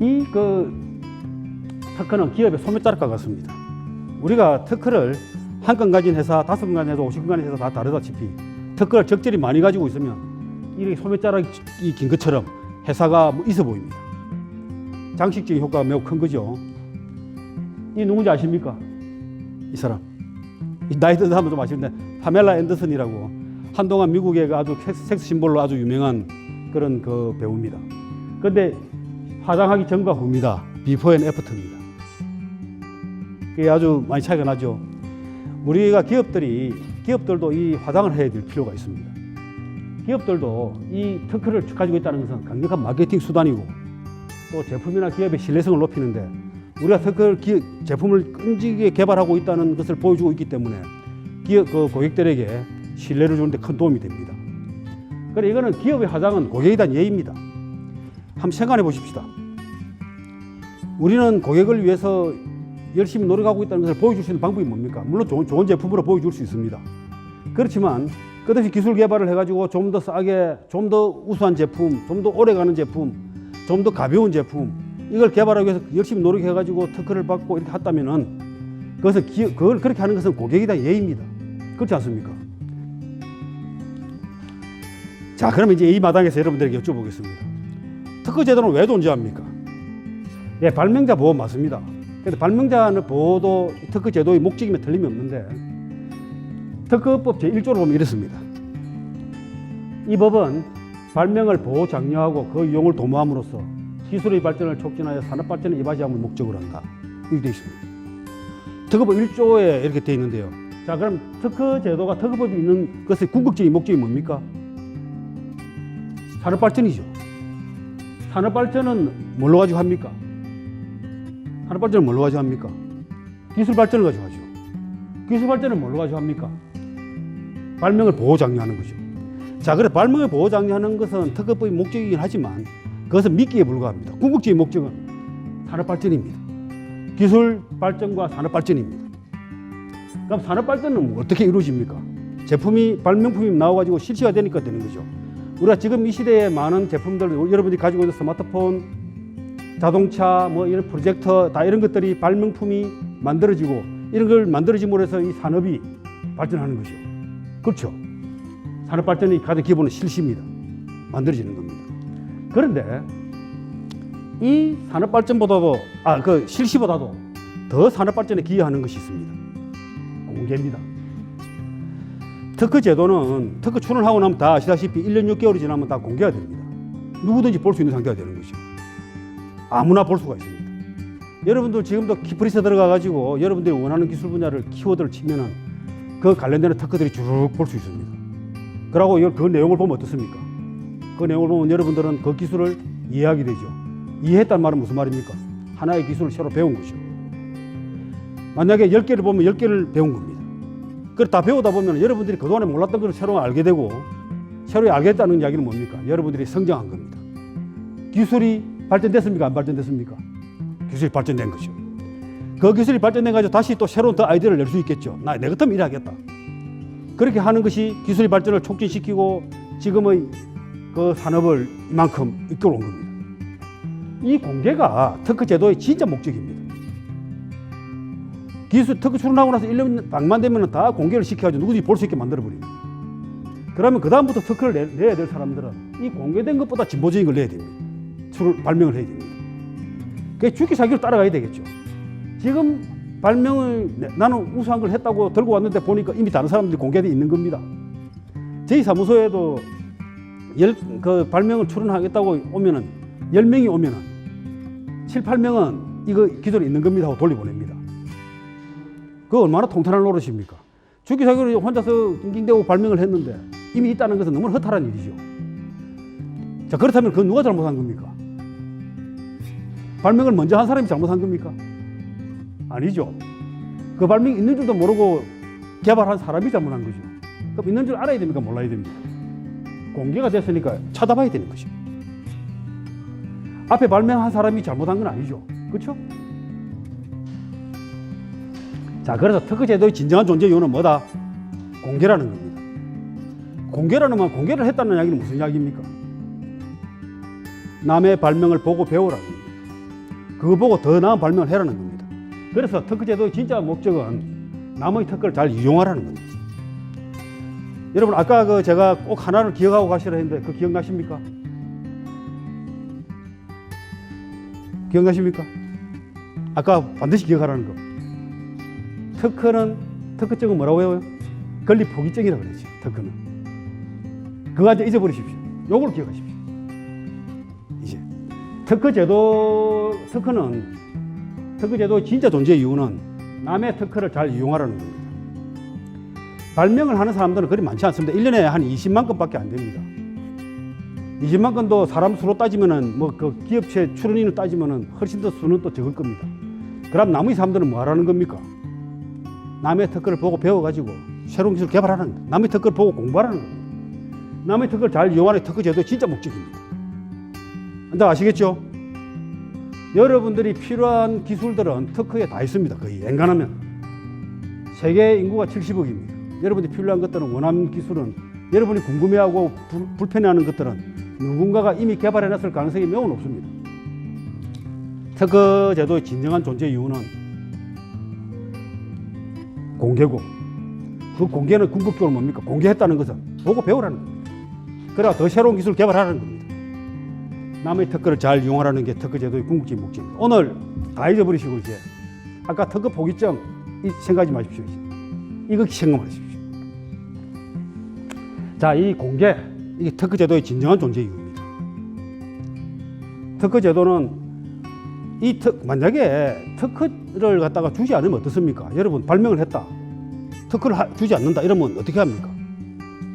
이 특허는 기업의 소매자락과 같습니다. 우리가 특허를 한 건 가진 회사, 5건 가진 회사, 50건 가진 회사 다 다르다시피 특허를 적절히 많이 가지고 있으면 이렇게 소매자락이 긴 것처럼 회사가 있어 보입니다. 장식적인 효과가 매우 큰 거죠. 이 누군지 아십니까? 이 사람. 나이 든 사람은 좀 아시는데 파멜라 앤더슨이라고 한동안 미국의 아주 섹스 심볼로 아주 유명한 그런 그 배우입니다. 그런데 화장하기 전과 후입니다. 비포 앤 애프터입니다. 그게 아주 많이 차이가 나죠. 우리가 기업들도 이 화장을 해야 될 필요가 있습니다. 기업들도 이 특허를 가지고 있다는 것은 강력한 마케팅 수단이고 또 제품이나 기업의 신뢰성을 높이는데 우리가 특허 제품을 끈질기게 개발하고 있다는 것을 보여주고 있기 때문에 고객들에게 신뢰를 주는데 큰 도움이 됩니다. 그래 이거는 기업의 화장은 고객에 대한 예의입니다. 한번 생각해 보십시다. 우리는 고객을 위해서 열심히 노력하고 있다는 것을 보여줄 수 있는 방법이 뭡니까? 물론 좋은 제품으로 보여줄 수 있습니다. 그렇지만 끝없이 기술 개발을 해가지고 좀 더 싸게, 좀 더 우수한 제품, 좀 더 오래가는 제품, 좀 더 가벼운 제품 이걸 개발하기 위해서 열심히 노력해가지고 특허를 받고 이렇게 했다면은 그걸 그렇게 하는 것은 고객에 대한 예의입니다. 그렇지 않습니까? 자, 그러면 이제 이 마당에서 여러분들에게 여쭤보겠습니다. 특허 제도는 왜 존재합니까? 예, 발명자 보호 맞습니다. 그런데 발명자 보호도 특허 제도의 목적이면 틀림이 없는데 특허법 제1조를 보면 이렇습니다. 이 법은 발명을 보호 장려하고 그 이용을 도모함으로써 기술의 발전을 촉진하여 산업 발전에 이바지함을 목적으로 한다. 이렇게 되어 있습니다. 특허법 1조에 이렇게 되어 있는데요. 자, 그럼 특허 제도가 특허법이 있는 것의 궁극적인 목적이 뭡니까? 산업 발전이죠. 산업 발전은 뭘로 가지고 합니까? 산업 발전은 뭘로 가지고 합니까? 기술 발전을 가지고 하죠. 기술 발전은 뭘로 가지고 합니까? 발명을 보호 장려하는 거죠. 자, 그래 발명을 보호 장려하는 것은 특허법의 목적이긴 하지만 그것은 미끼에 불과합니다. 궁극적인 목적은 산업 발전입니다. 기술 발전과 산업 발전입니다. 그럼 산업 발전은 어떻게 이루어집니까? 발명품이 나와가지고 실시가 되니까 되는 거죠. 우리가 지금 이 시대에 많은 제품들, 여러분들이 가지고 있는 스마트폰, 자동차, 뭐 이런 프로젝터, 다 이런 것들이 발명품이 만들어지고 이런 걸 만들어짐으로 해서 이 산업이 발전하는 거죠. 그렇죠. 산업 발전의 가장 기본은 실시입니다. 만들어지는 겁니다. 그런데 이 산업 발전보다도, 실시보다도 더 산업 발전에 기여하는 것이 있습니다. 공개입니다. 특허 제도는 특허 출원하고 나면 다 아시다시피 1년 6개월이 지나면 다 공개가 됩니다. 누구든지 볼 수 있는 상태가 되는 것이죠. 아무나 볼 수가 있습니다. 여러분들 지금도 키프리스 들어가가지고 여러분들이 원하는 기술 분야를 키워드를 치면은 그 관련되는 특허들이 쭉 볼 수 있습니다. 그러고 그 내용을 보면 어떻습니까? 그 내용을 보면 여러분들은 그 기술을 이해하게 되죠. 이해했단 말은 무슨 말입니까? 하나의 기술을 새로 배운 것이죠. 만약에 10개를 보면 10개를 배운 겁니다. 그걸 다 배우다 보면 여러분들이 그동안에 몰랐던 것을 새로 알게 되고 새로 알게 됐다는 이야기는 뭡니까? 여러분들이 성장한 겁니다. 기술이 발전됐습니까? 안 발전됐습니까? 기술이 발전된 거죠. 그 기술이 발전된 가지고 다시 또 새로운 더 아이디어를 낼 수 있겠죠. 내 같으면 일하겠다. 그렇게 하는 것이 기술의 발전을 促진시키고 지금의 그 산업을 이만큼 이끌어 온 겁니다. 이 공개가 특허 제도의 진짜 목적입니다. 기술 특허 출원하고 나서 1년 방만 되면 다 공개를 시켜가지고 누구든지 볼 수 있게 만들어버립니다. 그러면 그다음부터 특허를 내야 될 사람들은 이 공개된 것보다 진보적인 걸 내야 됩니다. 발명을 해야 됩니다. 그게 주기 사기로 따라가야 되겠죠. 지금 발명을 나는 우수한 걸 했다고 들고 왔는데 보니까 이미 다른 사람들이 공개되어 있는 겁니다. 저희 사무소에도 발명을 출원하겠다고 오면은 10명이 오면은 7, 8명은 이거 기존에 있는 겁니다 하고 돌려보냅니다. 그거 얼마나 통탄한 노릇입니까? 주기 사기로 혼자서 낑낑대고 발명을 했는데 이미 있다는 것은 너무 허탈한 일이죠. 자, 그렇다면 그건 누가 잘못한 겁니까? 발명을 먼저 한 사람이 잘못한 겁니까? 아니죠. 그 발명이 있는 줄도 모르고 개발한 사람이 잘못한 거죠. 그럼 있는 줄 알아야 됩니까? 몰라야 됩니까? 공개가 됐으니까 찾아봐야 되는 것이죠. 앞에 발명한 사람이 잘못한 건 아니죠. 그렇죠? 자, 그래서 특허 제도의 진정한 존재 이유는 뭐다? 공개라는 겁니다. 공개라는 건 공개를 했다는 이야기는 무슨 이야기입니까? 남의 발명을 보고 배우라는 겁니다. 그거 보고 더 나은 발명을 해라는 겁니다. 그래서 특허 제도의 진짜 목적은 남의 특허를 잘 이용하라는 겁니다. 여러분, 아까 제가 꼭 하나를 기억하고 가시라 했는데 그거 기억나십니까? 기억나십니까? 아까 반드시 기억하라는 거. 특허증은 뭐라고 해요? 건립 포기증이라고 그러죠. 특허는. 그거 이제 잊어버리십시오. 요걸 기억하십시오. 이제 특허 제도의 진짜 존재 이유는 남의 특허를 잘 이용하라는 겁니다. 발명을 하는 사람들은 그리 많지 않습니다. 1년에 한 20만 건밖에 안 됩니다. 20만 건도 사람 수로 따지면은 그 기업체 출원인을 따지면은 훨씬 더 수는 또 적을 겁니다. 그럼 나머지 사람들은 뭐 하라는 겁니까? 남의 특허를 보고 배워가지고 새로운 기술 개발하는 겁니다. 남의 특허를 보고 공부하라는 겁니다. 남의 특허를 잘 이용하는 특허 제도의 진짜 목적입니다. 다 아시겠죠? 여러분들이 필요한 기술들은 특허에 다 있습니다. 거의 엔간하면 세계 인구가 70억입니다. 여러분들이 필요한 것들은 원하는 기술은 여러분이 궁금해하고 불편해하는 것들은 누군가가 이미 개발해놨을 가능성이 매우 높습니다. 특허 제도의 진정한 존재 이유는 공개고, 그 공개는 궁극적으로 뭡니까? 공개했다는 것은 보고 배우라는 겁니다. 그래야 더 새로운 기술 개발하라는 겁니다. 남의 특허를 잘 이용하라는 게 특허 제도의 궁극적인 목적입니다. 오늘 다 잊어버리시고 이제 아까 특허 포기증 생각하지 마십시오. 이거 생각하십시오. 자, 이 공개, 이게 특허 제도의 진정한 존재 이유입니다. 특허 제도는 만약에 특허를 갖다가 주지 않으면 어떻습니까? 여러분 발명을 했다. 특허를 주지 않는다 이러면 어떻게 합니까?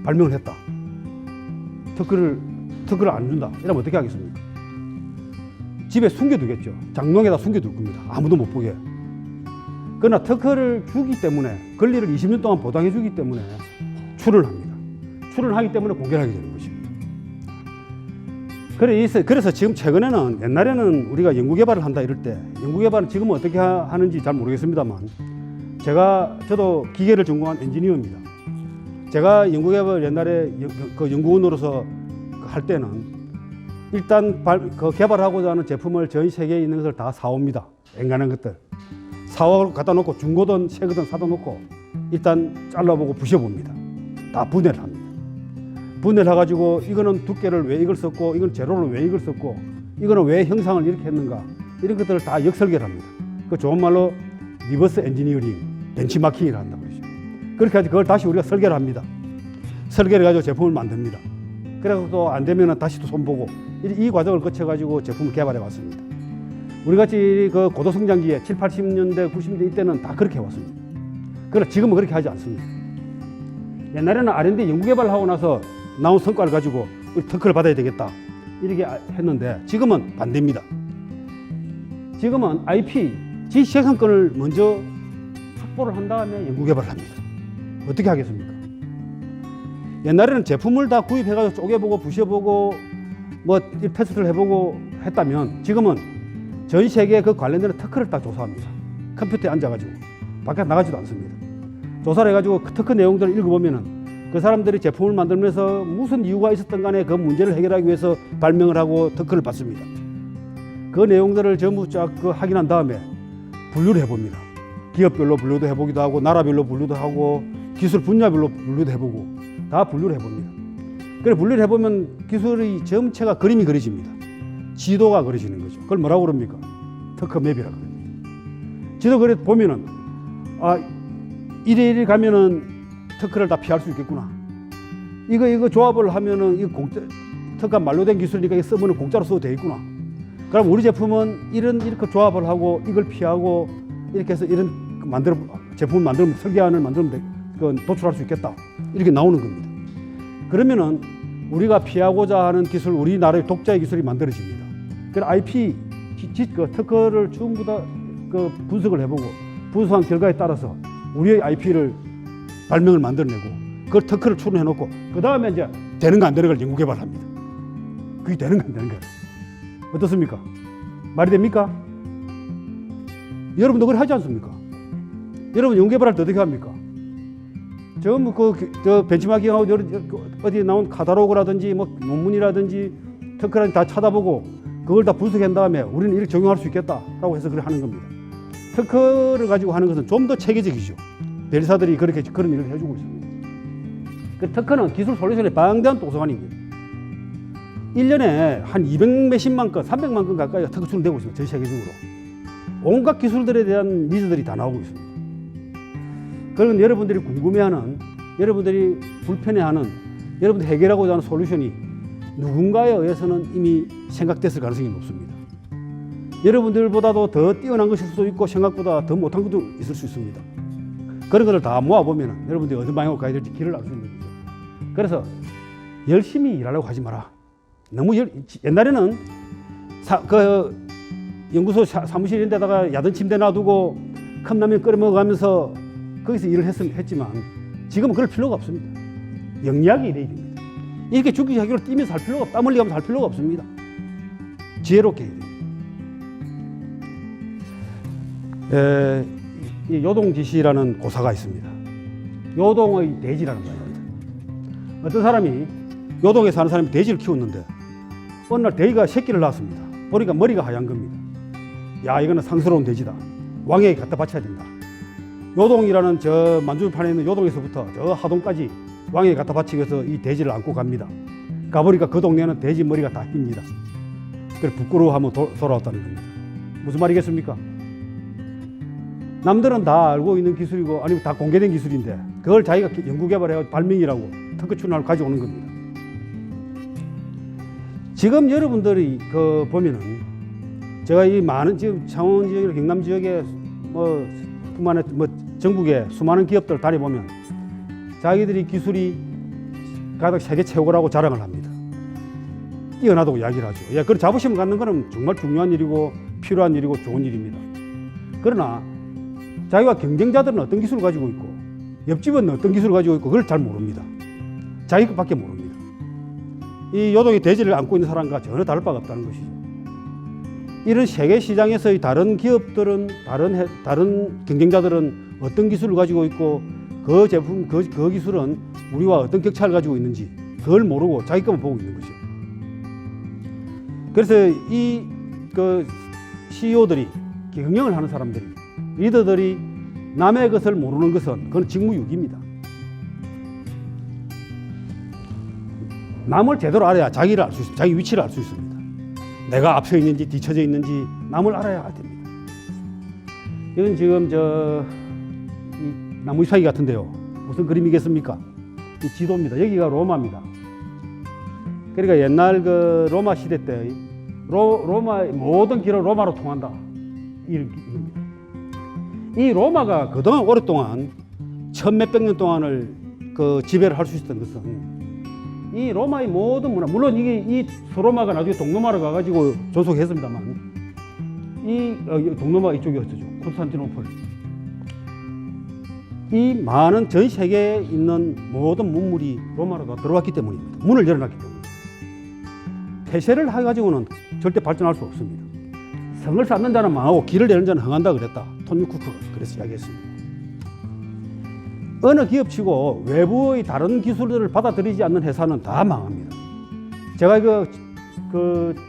발명을 했다. 특허를 안 준다 이러면 어떻게 하겠습니까? 집에 숨겨두겠죠. 장롱에다 숨겨둘 겁니다. 아무도 못 보게. 그러나 특허를 주기 때문에, 권리를 20년 동안 보장해 주기 때문에 출원을 합니다. 출원을 하기 때문에 공개를 하게 되는 것입니다. 그래서 지금 최근에는, 옛날에는 우리가 연구개발을 한다 이럴 때, 연구개발은 지금은 어떻게 하는지 잘 모르겠습니다만, 저도 기계를 전공한 엔지니어입니다. 제가 연구개발 옛날에 그 연구원으로서 할 때는 일단 개발하고자 하는 제품을 전 세계에 있는 것을 다 사옵니다. 엔간한 것들. 사와 갖다 놓고 중고든 새거든 사다 놓고 일단 잘라보고 부셔봅니다. 다 분해를 합니다. 분해를 해가지고 이거는 두께를 왜 이걸 썼고, 이건 재료를 왜 이걸 썼고, 이거는 왜 형상을 이렇게 했는가, 이런 것들을 다 역설계를 합니다. 그 좋은 말로 리버스 엔지니어링, 벤치마킹을 한다고 그러죠. 그렇게 해서 그걸 다시 우리가 설계를 합니다. 설계를 가지고 제품을 만듭니다. 그래서 또 안 되면 다시 또 손보고, 이 과정을 거쳐가지고 제품을 개발해 왔습니다. 우리 같이 그 고도성장기에 7, 80년대, 90년대 이때는 다 그렇게 해왔습니다. 그러나 지금은 그렇게 하지 않습니다. 옛날에는 R&D 연구개발을 하고 나서 나온 성과를 가지고 우리 특허를 받아야 되겠다 이렇게 했는데, 지금은 반대입니다. 지금은 IP, 지식재산권을 먼저 확보를 한 다음에 연구개발을 합니다. 어떻게 하겠습니까? 옛날에는 제품을 다 구입해가지고 쪼개보고 부셔보고 뭐 테스트를 해보고 했다면, 지금은 전 세계에 그 관련되는 특허를 딱 조사합니다. 컴퓨터에 앉아가지고 밖에 나가지도 않습니다. 조사를 해가지고 그 특허 내용들을 읽어보면은 그 사람들이 제품을 만들면서 무슨 이유가 있었던 간에 그 문제를 해결하기 위해서 발명을 하고 특허를 받습니다. 그 내용들을 전부 쫙 확인한 다음에 분류를 해봅니다. 기업별로 분류도 해보기도 하고, 나라별로 분류도 하고, 기술 분야별로 분류도 해보고, 다 분류를 해봅니다. 그래 분류를 해보면 기술의 전체가 그림이 그려집니다. 지도가 그려지는 거죠. 그걸 뭐라고 그럽니까? 특허 맵이라고 그럽니다. 지도 그려 보면은, 이래 가면은 특허를 다 피할 수 있겠구나. 이거 조합을 하면은 특허가 만료된 기술이니까 쓰면 공짜로 써도 되겠구나. 그럼 우리 제품은 이렇게 조합을 하고 이걸 피하고 이렇게 해서 이런 제품을 만들면, 설계안을 만들면 도출할 수 있겠다. 이렇게 나오는 겁니다. 그러면은 우리가 피하고자 하는 기술, 우리나라의 독자의 기술이 만들어집니다. 그래서 IP, 특허를 전부 다 분석을 해보고, 분석한 결과에 따라서 우리의 IP를 발명을 만들어내고, 그 특허를 출원해놓고, 그 다음에 이제 되는가 안 되는 걸 연구개발합니다. 그게 되는가 안 되는 거예요. 어떻습니까? 말이 됩니까? 여러분도 그걸 하지 않습니까? 여러분 연구개발할 때 어떻게 합니까? 전부 벤치마킹하고 어디 나온 카탈로그라든지 뭐 논문이라든지 특허라든지 다 찾아보고 그걸 다 분석한 다음에 우리는 이렇게 적용할 수 있겠다라고 해서 그렇게 하는 겁니다. 특허를 가지고 하는 것은 좀 더 체계적이죠. 대리사들이 그런 일을 해주고 있습니다. 그 특허는 기술 솔루션의 방대한 도서관입니다. 1년에 한 200 몇십만 건, 300만 건 가까이 특허 출원되고 있습니다. 전 세계적으로. 온갖 기술들에 대한 니즈들이 다 나오고 있습니다. 그런 여러분들이 궁금해하는, 여러분들이 불편해하는, 여러분들이 해결하고자 하는 솔루션이 누군가에 의해서는 이미 생각됐을 가능성이 높습니다. 여러분들보다도 더 뛰어난 것일 수도 있고 생각보다 더 못한 것도 있을 수 있습니다. 그런 것을 다 모아보면 여러분들이 어느 방향으로 가야 될지 길을 알 수 있는 거죠. 그래서 열심히 일하려고 하지 마라. 너무 옛날에는 연구소 사무실 이런 데다가 야단 침대 놔두고 컵라면 끓여 먹어가면서 거기서 일을 했지만 지금은 그럴 필요가 없습니다. 영리하게 일해야 됩니다. 이렇게 죽기 자기로 뛰면서 할 필요가 땀 흘리면서 할 필요가 없습니다. 지혜롭게 해야 됩니다. 이 요동지시라는 고사가 있습니다. 요동의 돼지라는 말입니다. 어떤 사람이 요동에 사는 사람이 돼지를 키웠는데 어느 날 돼지가 새끼를 낳았습니다. 보니까 머리가 하얀 겁니다. 야, 이거는 상스러운 돼지다. 왕에게 갖다 바쳐야 된다. 요동이라는 저 만주판에 있는 요동에서부터 저 하동까지 왕에게 갖다 바치기 위해서 이 돼지를 안고 갑니다. 가보니까 그 동네는 돼지 머리가 다 깁니다. 그래서 부끄러워하며 돌아왔다는 겁니다. 무슨 말이겠습니까? 남들은 다 알고 있는 기술이고 아니면 다 공개된 기술인데 그걸 자기가 연구개발해서 발명이라고 특허 출원을 가져오는 겁니다. 지금 여러분들이 보면은 제가 이 많은 지금 창원 지역이나 경남 지역에 뿐만 아니라 전국에 수많은 기업들 다녀보면 자기들이 기술이 가장 세계 최고라고 자랑을 합니다. 뛰어나다고 이야기를 하죠. 예, 그런 자부심을 갖는 것은 정말 중요한 일이고 필요한 일이고 좋은 일입니다. 그러나 자기와 경쟁자들은 어떤 기술을 가지고 있고 옆집은 어떤 기술을 가지고 있고 그걸 잘 모릅니다. 자기 것밖에 모릅니다. 이 요동의 돼지를 안고 있는 사람과 전혀 다를 바가 없다는 것이죠. 이런 세계 시장에서의 다른 기업들은 다른 경쟁자들은 어떤 기술을 가지고 있고 그 제품 그 기술은 우리와 어떤 격차를 가지고 있는지 그걸 모르고 자기 것만 보고 있는 거죠. 그래서 이 CEO들이 경영을 하는 사람들이 리더들이 남의 것을 모르는 것은 그건 직무유기입니다. 남을 제대로 알아야 자기를 알 수 있습니다. 자기 위치를 알 수 있습니다. 내가 앞서 있는지 뒤쳐져 있는지 남을 알아야 됩니다. 이건 지금 이 나무 잎사귀 같은데요. 무슨 그림이겠습니까? 이 지도입니다. 여기가 로마입니다. 그러니까 옛날 그 로마 시대 때 로마의 모든 길은 로마로 통한다. 이 로마가 그동안 오랫동안 천몇백 년 동안을 지배를 할 수 있었던 것은 이 로마의 모든 문화, 물론 이 소로마가 나중에 동로마로 가가지고 존속했습니다만 이 동로마 이쪽이었죠. 콘스탄티노플. 이 많은 전 세계에 있는 모든 문물이 로마로 다 들어왔기 때문입니다. 문을 열어놨기 때문입니다. 폐쇄를 해가지고는 절대 발전할 수 없습니다. 성을 쌓는 자는 망하고 길을 내는 자는 흥한다 그랬다. 톤 쿠크가 그래서 이야기했습니다. 어느 기업치고 외부의 다른 기술들을 받아들이지 않는 회사는 다 망합니다. 제가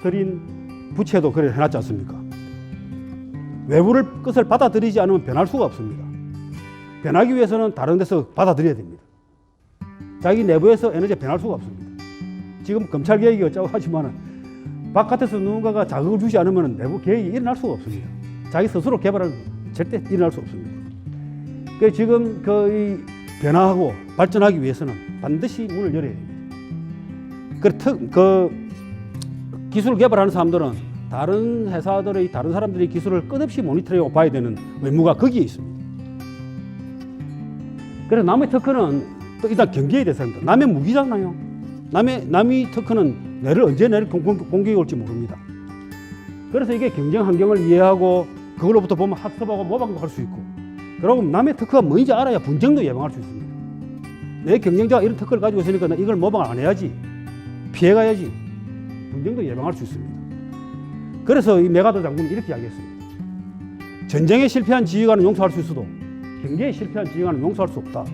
드린 부채도 그래 해놨지 않습니까? 외부를 것을 받아들이지 않으면 변할 수가 없습니다. 변하기 위해서는 다른 데서 받아들여야 됩니다. 자기 내부에서 에너지가 변할 수가 없습니다. 지금 검찰 개혁이 어쩌고 하지만은 바깥에서 누군가가 자극을 주지 않으면 내부 개혁이 일어날 수가 없습니다. 자기 스스로 개발은 절대 일어날 수 없습니다. 지금 변화하고 발전하기 위해서는 반드시 문을 열어야 됩니다. 기술 개발하는 사람들은 다른 회사들의 다른 사람들의 기술을 끝없이 모니터링하고 봐야 되는 의무가 거기에 있습니다. 그래서 남의 특허는 또 일단 경계의 대상입니다. 남의 무기잖아요. 남의 특허는 언제 공격이 올지 모릅니다. 그래서 이게 경쟁 환경을 이해하고 그걸로부터 보면 학습하고 모방도 할 수 있고 그러고 남의 특허가 뭔지 알아야 분쟁도 예방할 수 있습니다. 내 경쟁자가 이런 특허를 가지고 있으니까 나 이걸 모방을 안 해야지. 피해가야지. 분쟁도 예방할 수 있습니다. 그래서 이 메가더 장군이 이렇게 이야기했습니다. 전쟁에 실패한 지휘관은 용서할 수 있어도 경제에 실패한 지휘관은 용서할 수 없다.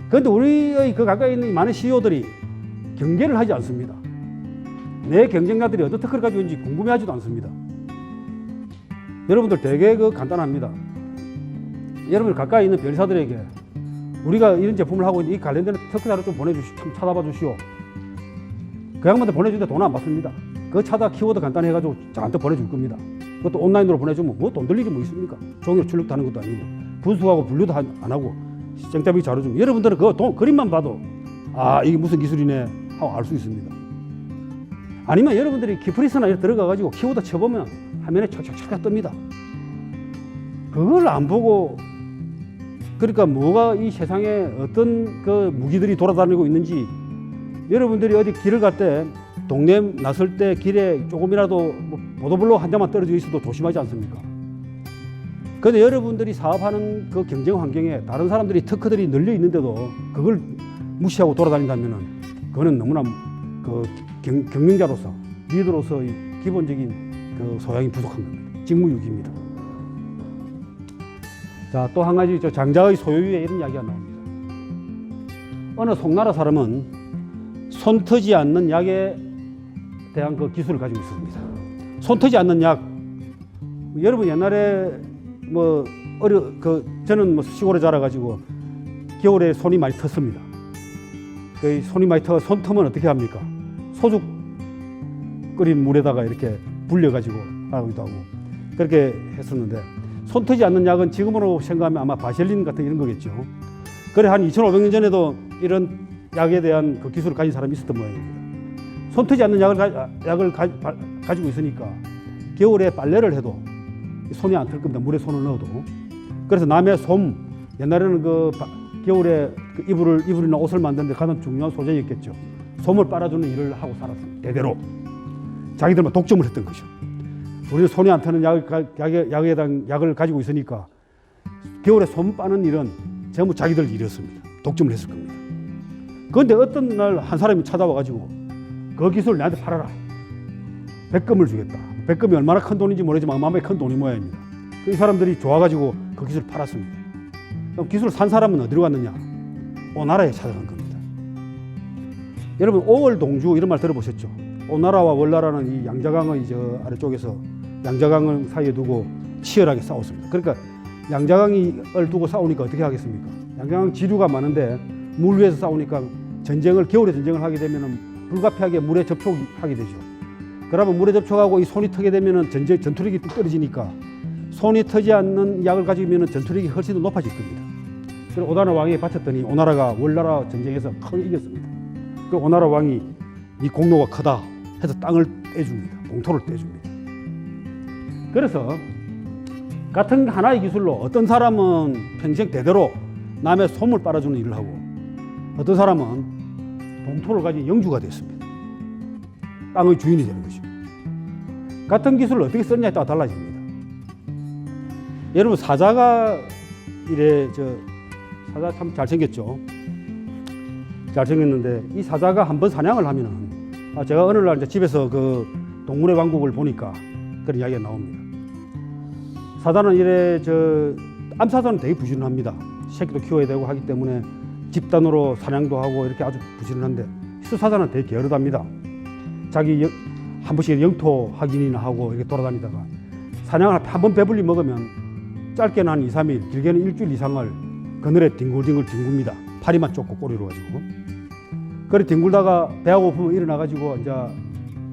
그런데 우리의 가까이 있는 많은 CEO들이 경계를 하지 않습니다. 내 경쟁자들이 어떤 특허를 가지고 있는지 궁금해하지도 않습니다. 여러분들 되게 간단합니다. 여러분 가까이 있는 변리사들에게 우리가 이런 제품을 하고 있는데 이 관련된 특허자료 좀 좀 찾아봐 주시오. 그 양반들 보내주는데 돈 안 받습니다. 그 찾아 키워드 간단히 해가지고 저한테 보내줄 겁니다. 그것도 온라인으로 보내주면 뭐 돈 들 일이 뭐 있습니까? 종이로 출력도 하는 것도 아니고 분수하고 분류도 안 하고 쟁점이 자료 주면 여러분들은 그림만 봐도 이게 무슨 기술이네 하고 알 수 있습니다. 아니면 여러분들이 키프리스나 이렇게 들어가가지고 키워드 쳐보면 화면에 촥촥촥 뜹니다. 그걸 안 보고 그러니까 뭐가 이 세상에 어떤 무기들이 돌아다니고 있는지 여러분들이 어디 길을 갈 때 동네 나설 때 길에 조금이라도 보도블록 한 장만 떨어져 있어도 조심하지 않습니까? 그런데 여러분들이 사업하는 그 경쟁 환경에 다른 사람들이 특허들이 널려 있는데도 그걸 무시하고 돌아다닌다면은 그거는 너무나 그 경영자로서 리더로서 기본적인 그 소양이 부족한 겁니다. 직무유기입니다. 자, 또 한 가지 장자의 소유에 이런 이야기가 나옵니다. 어느 송나라 사람은 손 터지 않는 약에 대한 그 기술을 가지고 있습니다. 손 터지 않는 약, 여러분 옛날에 저는 시골에 자라가지고 겨울에 손이 많이 텄습니다. 그 손이 많이 손 터면 어떻게 합니까? 소주 끓인 물에다가 이렇게 불려가지고 하기도 하고 그렇게 했었는데, 손 터지 않는 약은 지금으로 생각하면 아마 바셀린 같은 이런 거겠죠. 그래 한 2,500년 전에도 이런 약에 대한 그 기술을 가진 사람이 있었던 모양입니다. 손 터지 않는 약을 가지고 있으니까 겨울에 빨래를 해도 손이 안 틀 겁니다. 물에 손을 넣어도. 그래서 남의 솜, 옛날에는 겨울에 이불이나 옷을 만드는데 가장 중요한 소재였겠죠. 솜을 빨아주는 일을 하고 살았습니다. 대대로. 자기들만 독점을 했던 거죠. 우리는 손이 안 타는 약을 가지고 있으니까 겨울에 솜 빠는 일은 전부 자기들 일이었습니다. 독점을 했을 겁니다. 그런데 어떤 날 한 사람이 찾아와가지고 그 기술을 내한테 팔아라. 백금을 주겠다. 백금이 얼마나 큰 돈인지 모르지만 어마어마하게 큰 돈이 모양입니다. 이 사람들이 좋아가지고 그 기술을 팔았습니다. 그럼 기술을 산 사람은 어디로 갔느냐? 오나라에 찾아간 겁니다. 여러분 오월동주 이런 말 들어보셨죠? 오나라와 월나라는 이 양자강의 저 아래쪽에서 양자강을 사이에 두고 치열하게 싸웠습니다. 그러니까 양자강을 두고 싸우니까 어떻게 하겠습니까? 양자강 지류가 많은데 물 위에서 싸우니까 겨울에 전쟁을 하게 되면 불가피하게 물에 접촉하게 되죠. 그러면 물에 접촉하고 이 손이 트게 되면 전투력이 떨어지니까 손이 트지 않는 약을 가지면 전투력이 훨씬 더 높아질 겁니다. 그래서 오나라 왕이 바쳤더니 오나라가 월나라 전쟁에서 크게 이겼습니다. 그 오나라 왕이 이 공로가 크다 해서 땅을 떼줍니다. 공토를 떼줍니다. 그래서 같은 하나의 기술로 어떤 사람은 평생 대대로 남의 솜을 빨아주는 일을 하고 어떤 사람은 동토를 가진 영주가 됐습니다. 땅의 주인이 되는 것입니다. 같은 기술을 어떻게 쓰느냐에 따라 달라집니다. 여러분 사자가 사자 참 잘생겼죠. 잘생겼는데 이 사자가 한번 사냥을 하면은 제가 어느 날 이제 집에서 그 동물의 왕국을 보니까 그런 이야기가 나옵니다. 사자는 암사자는 되게 부지런합니다. 새끼도 키워야 되고 하기 때문에 집단으로 사냥도 하고 이렇게 아주 부지런한데 수사자는 되게 게으르답니다. 자기 한 번씩 영토 확인이나 하고 이렇게 돌아다니다가 사냥을 한 번 배불리 먹으면 짧게는 한 2, 3일, 길게는 일주일 이상을 그늘에 뒹굴뒹굴 뒹굽니다. 파리만 쫓고 꼬리로 가지고. 그래 뒹굴다가 배가 고프면 일어나가지고 이제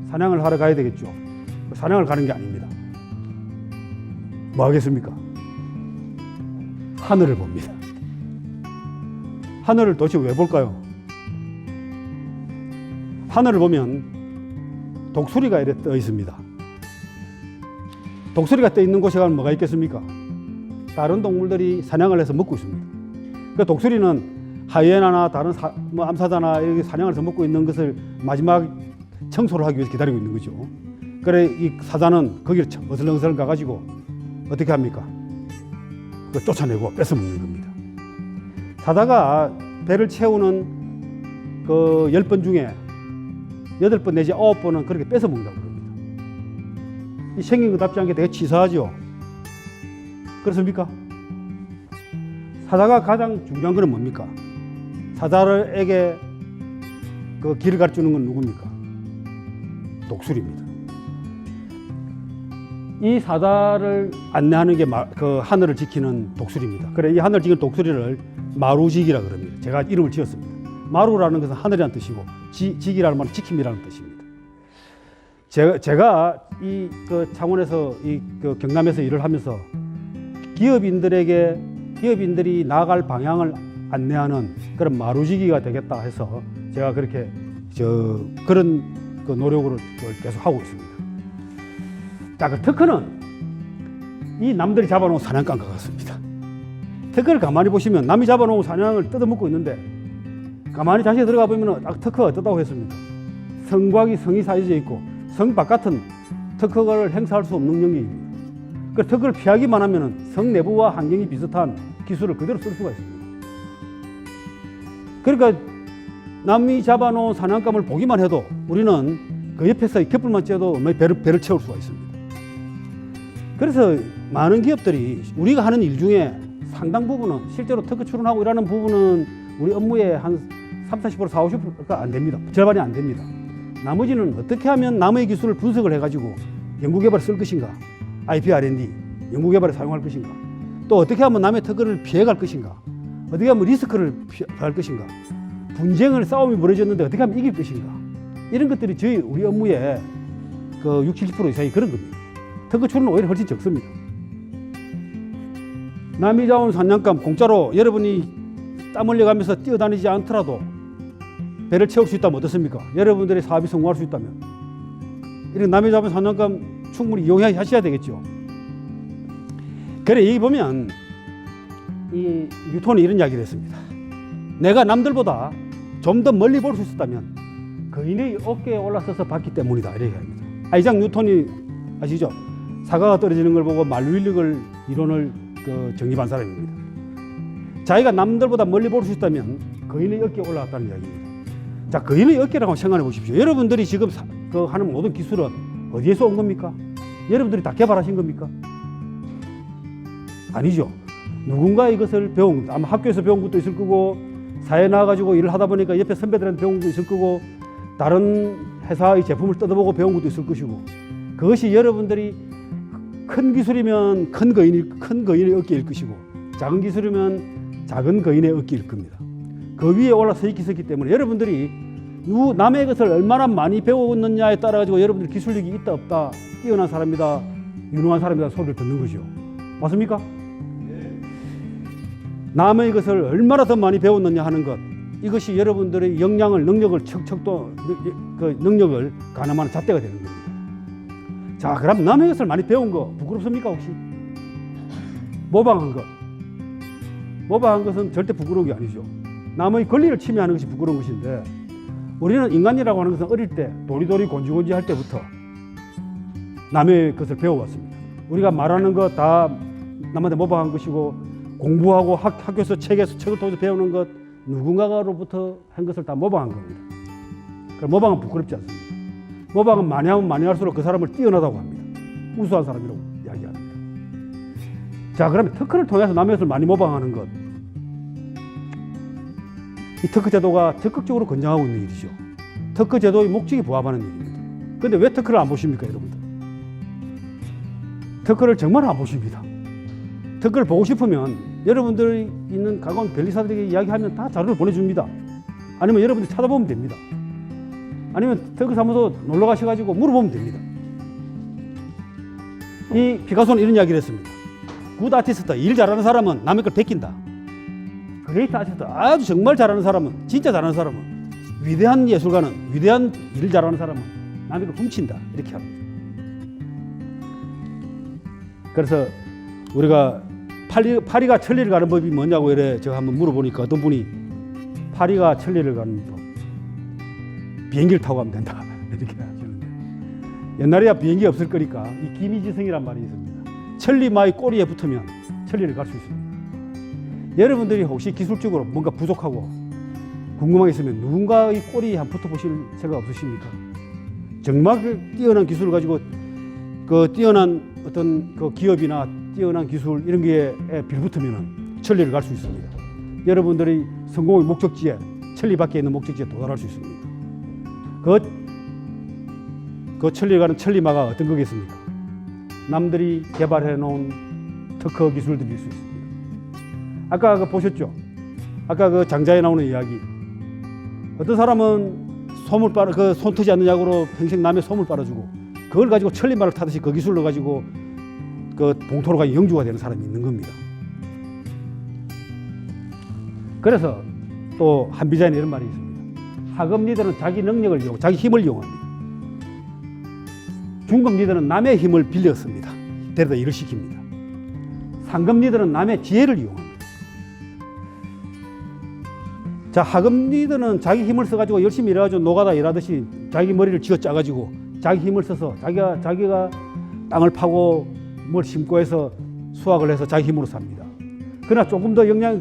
사냥을 하러 가야 되겠죠. 사냥을 가는 게 아닙니다. 뭐 하겠습니까? 하늘을 봅니다. 하늘을 도대체 왜 볼까요? 하늘을 보면 독수리가 이렇게 떠 있습니다. 독수리가 떠 있는 곳에 가면 뭐가 있겠습니까? 다른 동물들이 사냥을 해서 먹고 있습니다. 그 독수리는 하이에나나 다른 암사자나 이렇게 사냥을 해서 먹고 있는 것을 마지막 청소를 하기 위해서 기다리고 있는 거죠. 그래 이 사자는 거기를 어슬렁어슬렁 가가지고 어떻게 합니까? 그걸 쫓아내고 뺏어 먹는 겁니다. 사자가 배를 채우는 그 10번 중에 8번 내지 9번은 그렇게 뺏어 먹는다고 그럽니다. 이 생긴 것답지 않게 되게 치사하죠. 그렇습니까? 사자가 가장 중요한 것은 뭡니까? 사자에게 그 길을 가르치는 건 누굽니까? 독수리입니다. 이 사자를 안내하는 게 그 하늘을 지키는 독수리입니다. 그래 이 하늘을 지키는 독수리를 마루직이라 그럽니다. 제가 이름을 지었습니다. 마루라는 것은 하늘이라는 뜻이고 직이라는 말은 지킴이라는 뜻입니다. 제가 이 그 창원에서 그 경남에서 일을 하면서 기업인들이 나아갈 방향을 안내하는 그런 마루지기가 되겠다 해서 제가 그렇게 그런 그 노력을 계속 하고 있습니다. 자, 그 특허는 이 남들이 잡아놓은 사냥감과 같습니다. 특허를 가만히 보시면 남이 잡아놓은 사냥을 뜯어먹고 있는데 가만히 자세히 들어가 보면 특허가 어떻다고 했습니다. 성곽이 성이 사이져 있고 성 바깥은 특허를 행사할 수 없는 영역입니다. 그 특허를 피하기만 하면 성 내부와 환경이 비슷한 기술을 그대로 쓸 수가 있습니다. 그러니까 남이 잡아놓은 사냥감을 보기만 해도 우리는 그 옆에서 갯불만 쬐도 배를 채울 수가 있습니다. 그래서 많은 기업들이 우리가 하는 일 중에 상당 부분은 실제로 특허 출원하고 일하는 부분은 우리 업무의 한 30, 40%, 40, 50%가 안 됩니다. 절반이 안 됩니다. 나머지는 어떻게 하면 남의 기술을 분석을 해가지고 연구개발에 쓸 것인가, IP R&D, 연구개발에 사용할 것인가, 또 어떻게 하면 남의 특허를 피해갈 것인가, 어떻게 하면 리스크를 피할 것인가, 분쟁을 싸움이 벌어졌는데 어떻게 하면 이길 것인가, 이런 것들이 우리 업무의 그 60, 70% 이상이 그런 겁니다. 특허 출원은 오히려 훨씬 적습니다. 남이 잡은 사냥감 공짜로 여러분이 땀 흘려가면서 뛰어다니지 않더라도 배를 채울 수 있다면 어떻습니까? 여러분들의 사업이 성공할 수 있다면 이런 남이 잡은 사냥감 충분히 이용하셔야 되겠죠. 그래, 여기 보면 이 뉴턴이 이런 이야기를 했습니다. 내가 남들보다 좀 더 멀리 볼 수 있었다면 거인의 어깨에 올라서서 봤기 때문이다, 이렇게 얘기합니다. 아이작 뉴턴이 아시죠? 사과가 떨어지는 걸 보고 만류인력을 이론을 정립한 사람입니다. 자기가 남들보다 멀리 볼 수 있다면 거인의 어깨에 올라갔다는 이야기입니다. 자, 거인의 어깨라고 생각해 보십시오. 여러분들이 지금 하는 모든 기술은 어디에서 온 겁니까? 여러분들이 다 개발하신 겁니까? 아니죠. 누군가 이것을 배운 겁니다. 아마 학교에서 배운 것도 있을 거고, 사회에 나와가지고 일을 하다 보니까 옆에 선배들한테 배운 것도 있을 거고, 다른 회사의 제품을 뜯어보고 배운 것도 있을 것이고, 그것이 여러분들이 큰 기술이면 큰 거인의 어깨일 것이고, 작은 기술이면 작은 거인의 어깨일 겁니다. 그 위에 올라서 있기 때문에 여러분들이 남의 것을 얼마나 많이 배웠느냐에 따라 가지고 여러분들 기술력이 있다 없다, 뛰어난 사람이다, 유능한 사람이다 소리를 듣는 거죠. 맞습니까? 남의 것을 얼마나 더 많이 배웠느냐 하는 것, 이것이 여러분들의 역량을, 능력을 그 능력을 가늠하는 잣대가 되는 겁니다. 자, 그럼 남의 것을 많이 배운 거 부끄럽습니까 혹시? 모방한 것. 모방한 것은 절대 부끄러운 게 아니죠. 남의 권리를 침해하는 것이 부끄러운 것인데, 우리는 인간이라고 하는 것은 어릴 때 도리도리 곤지곤지 할 때부터 남의 것을 배워왔습니다. 우리가 말하는 것 다 남한테 모방한 것이고, 공부하고 학교에서 책을 통해서 배우는 것 누군가로부터 한 것을 다 모방한 겁니다. 그럼 모방은 부끄럽지 않습니다. 모방은 많이 하면 많이 할수록 그 사람을 뛰어나다고 합니다. 우수한 사람이라고 이야기합니다. 자, 그러면 특허를 통해서 남의 것을 많이 모방하는 것, 이 특허 제도가 적극적으로 권장하고 있는 일이죠. 특허 제도의 목적에 부합하는 일입니다. 그런데 왜 특허를 안 보십니까, 여러분들? 특허를 정말 안 보십니다. 특허를 보고 싶으면 여러분들이 있는 가까운 변리사들에게 이야기하면 다 자료를 보내줍니다. 아니면 여러분들이 찾아보면 됩니다. 아니면 특허사무소 놀러 가셔가지고 물어보면 됩니다. 이 피카소는 이런 이야기를 했습니다. 굿 아티스트, 일 잘하는 사람은 남의 걸 베낀다. 그레이트 아티스트, 아주 정말 잘하는 사람은, 진짜 잘하는 사람은, 위대한 예술가는, 위대한 일을 잘하는 사람은 남의 걸 훔친다, 이렇게 합니다. 그래서 우리가 파리가 천리를 가는 법이 뭐냐고 이래 제가 한번 물어보니까 어떤 분이 파리가 천리를 가는 법, 비행기를 타고 가면 된다, 이렇게 하시는데, 옛날에야 비행기 없을 거니까 이 기미지성이란 말이 있습니다. 천리마의 꼬리에 붙으면 천리를 갈 수 있습니다. 여러분들이 혹시 기술적으로 뭔가 부족하고 궁금한 게 있으면 누군가의 꼬리에 한번 붙어보실 생각 없으십니까? 정말 뛰어난 기술을 가지고 뛰어난 어떤 기업이나 뛰어난 기술 이런 게 빌붙으면 천리를 갈 수 있습니다. 여러분들이 성공의 목적지에, 천리 밖에 있는 목적지에 도달할 수 있습니다. 그 천리를 가는 천리마가 어떤 거겠습니까? 남들이 개발해 놓은 특허 기술들일 수 있습니다. 아까 보셨죠? 아까 장자에 나오는 이야기. 어떤 사람은 손 트지 않는 약으로 평생 남의 솜을 빨아주고, 그걸 가지고 천리마를 타듯이 그 기술로 가지고 봉토로 가지고 영주가 되는 사람이 있는 겁니다. 그래서 또 한비자에는 이런 말이 있습니다. 하급 리더는 자기 능력을 이용하고 자기 힘을 이용합니다. 중급 리더는 남의 힘을 빌렸습니다. 데려다 일을 시킵니다. 상급 리더는 남의 지혜를 이용합니다. 자, 하급 리더는 자기 힘을 써가지고 열심히 일해가지고 노가다 일하듯이 자기 머리를 쥐어 짜가지고 자기 힘을 써서 자기가 땅을 파고 뭘 심고 해서 수확을 해서 자기 힘으로 삽니다. 그러나 조금 더 영양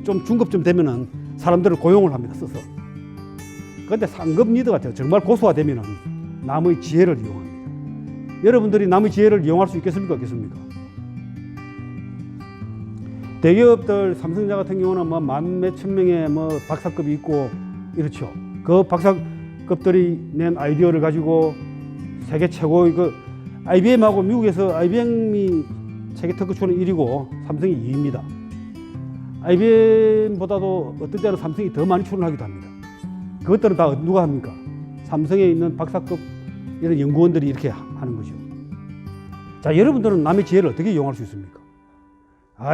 좀 중급쯤 되면은 사람들을 고용을 합니다. 써서. 그런데 상급 리더가 정말 고수화되면은 남의 지혜를 이용합니다. 여러분들이 남의 지혜를 이용할 수 있겠습니까? 없겠습니까? 대기업들 삼성전자 같은 경우는 뭐 만 몇천 명의 뭐 박사급이 있고 이렇죠. 그 박사급들이 낸 아이디어를 가지고 세계 최고의 IBM하고 미국에서 IBM이 세계 특허초는 1위고 삼성이 2위입니다. IBM보다도 어떤 때는 삼성이 더 많이 출원하기도 합니다. 그것들은 다 누가 합니까? 삼성에 있는 박사급 이런 연구원들이 이렇게 하는 거죠. 자, 여러분들은 남의 지혜를 어떻게 이용할 수 있습니까?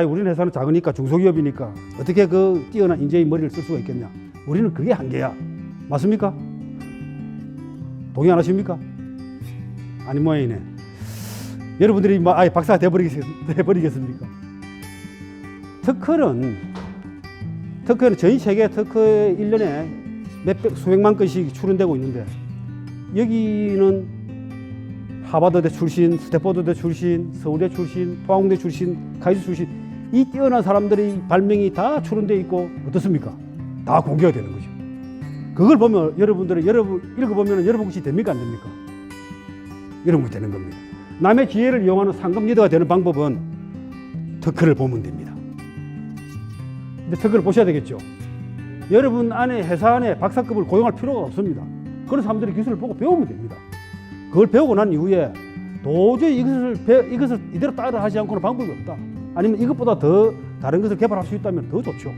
우리는 회사는 작으니까 중소기업이니까 어떻게 그 뛰어난 인재의 머리를 쓸 수가 있겠냐? 우리는 그게 한계야. 맞습니까? 동의 안 하십니까? 아니 모양이네. 여러분들이 아예 박사가 돼버리겠습니까? 특허는 전 세계 특허에 1년에 수백만 건씩 출원되고 있는데 여기는 하버드대 출신, 스탠포드대 출신, 서울대 출신, 포항대 출신, 카이스트 출신 이 뛰어난 사람들의 발명이 다 출원되어 있고 어떻습니까? 다 공개가 되는 거죠. 그걸 보면 여러분들이 읽어보면 여러분 것이 됩니까? 안 됩니까? 여러분 것이 되는 겁니다. 남의 지혜를 이용하는 상급 리더가 되는 방법은 특허를 보면 됩니다. 근데 특허를 보셔야 되겠죠. 여러분 안에 회사 안에 박사급을 고용할 필요가 없습니다. 그런 사람들이 기술을 보고 배우면 됩니다. 그걸 배우고 난 이후에 도저히 이것을 이대로 따라 하지 않고는 방법이 없다. 아니면 이것보다 더 다른 것을 개발할 수 있다면 더 좋죠.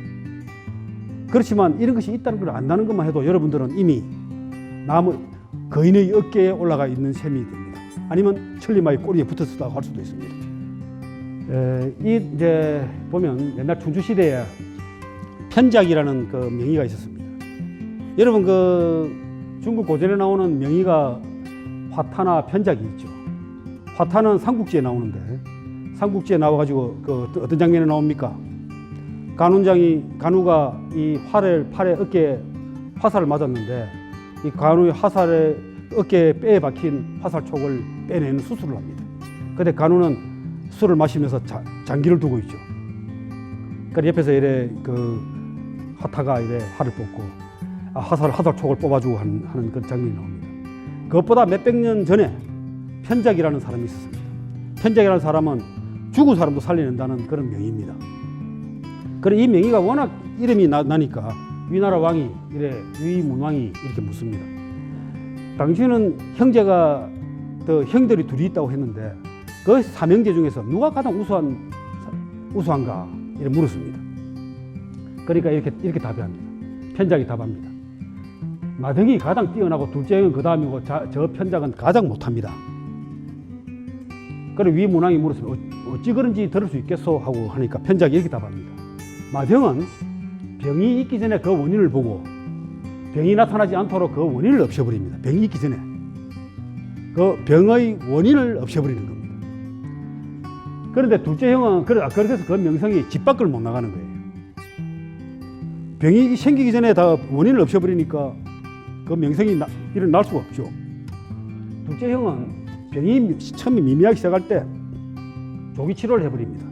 그렇지만 이런 것이 있다는 걸 안다는 것만 해도 여러분들은 이미 거인의 어깨에 올라가 있는 셈이 됩니다. 아니면 천리마의 꼬리에 붙었다고 할 수도 있습니다. 이제 보면 옛날 춘추 시대에 편작이라는 그 명의가 있었습니다. 여러분 중국 고전에 나오는 명의가 화타나 편작이 있죠. 화타는 삼국지에 나오는데 삼국지에 나와가지고 어떤 장면에 나옵니까? 간우가 이 팔에 어깨에 화살을 맞았는데 이 간우의 화살에 어깨에 뼈에 박힌 화살촉을 빼내는 수술을 합니다. 근데 간우는 술을 마시면서 장기를 두고 있죠. 그러니까 옆에서 이래 화타가 이래 활을 뽑고 화살촉을 뽑아주고 하는 그런 장면이 나옵니다. 그것보다 몇백 년 전에 편작이라는 사람이 있었습니다. 편작이라는 사람은 죽은 사람도 살려낸다는 그런 명의입니다. 그래 이 명의가 워낙 이름이 나니까 위나라 왕이 위문왕이 이렇게 묻습니다. 당신은 형들이 둘이 있다고 했는데 그 삼형제 중에서 누가 가장 우수한가 이렇게 물었습니다. 그러니까 이렇게 답합니다. 편작이 답합니다. 마등이 가장 뛰어나고 둘째는 그 다음이고 저 편작은 가장 못합니다. 그래 위문왕이 물었습니다. 어찌 그런지 들을 수 있겠소 하고 하니까 편작이 이렇게 답합니다. 마등은 병이 있기 전에 그 원인을 보고 병이 나타나지 않도록 그 원인을 없애버립니다. 병이 있기 전에 그 병의 원인을 없애버리는 겁니다. 그런데 둘째 형은 그래서 그 명성이 집 밖을 못 나가는 거예요. 병이 생기기 전에 다 원인을 없애버리니까 그 명성이 일어날 수가 없죠. 둘째 형은 병이 처음에 미미하기 시작할 때 조기 치료를 해버립니다.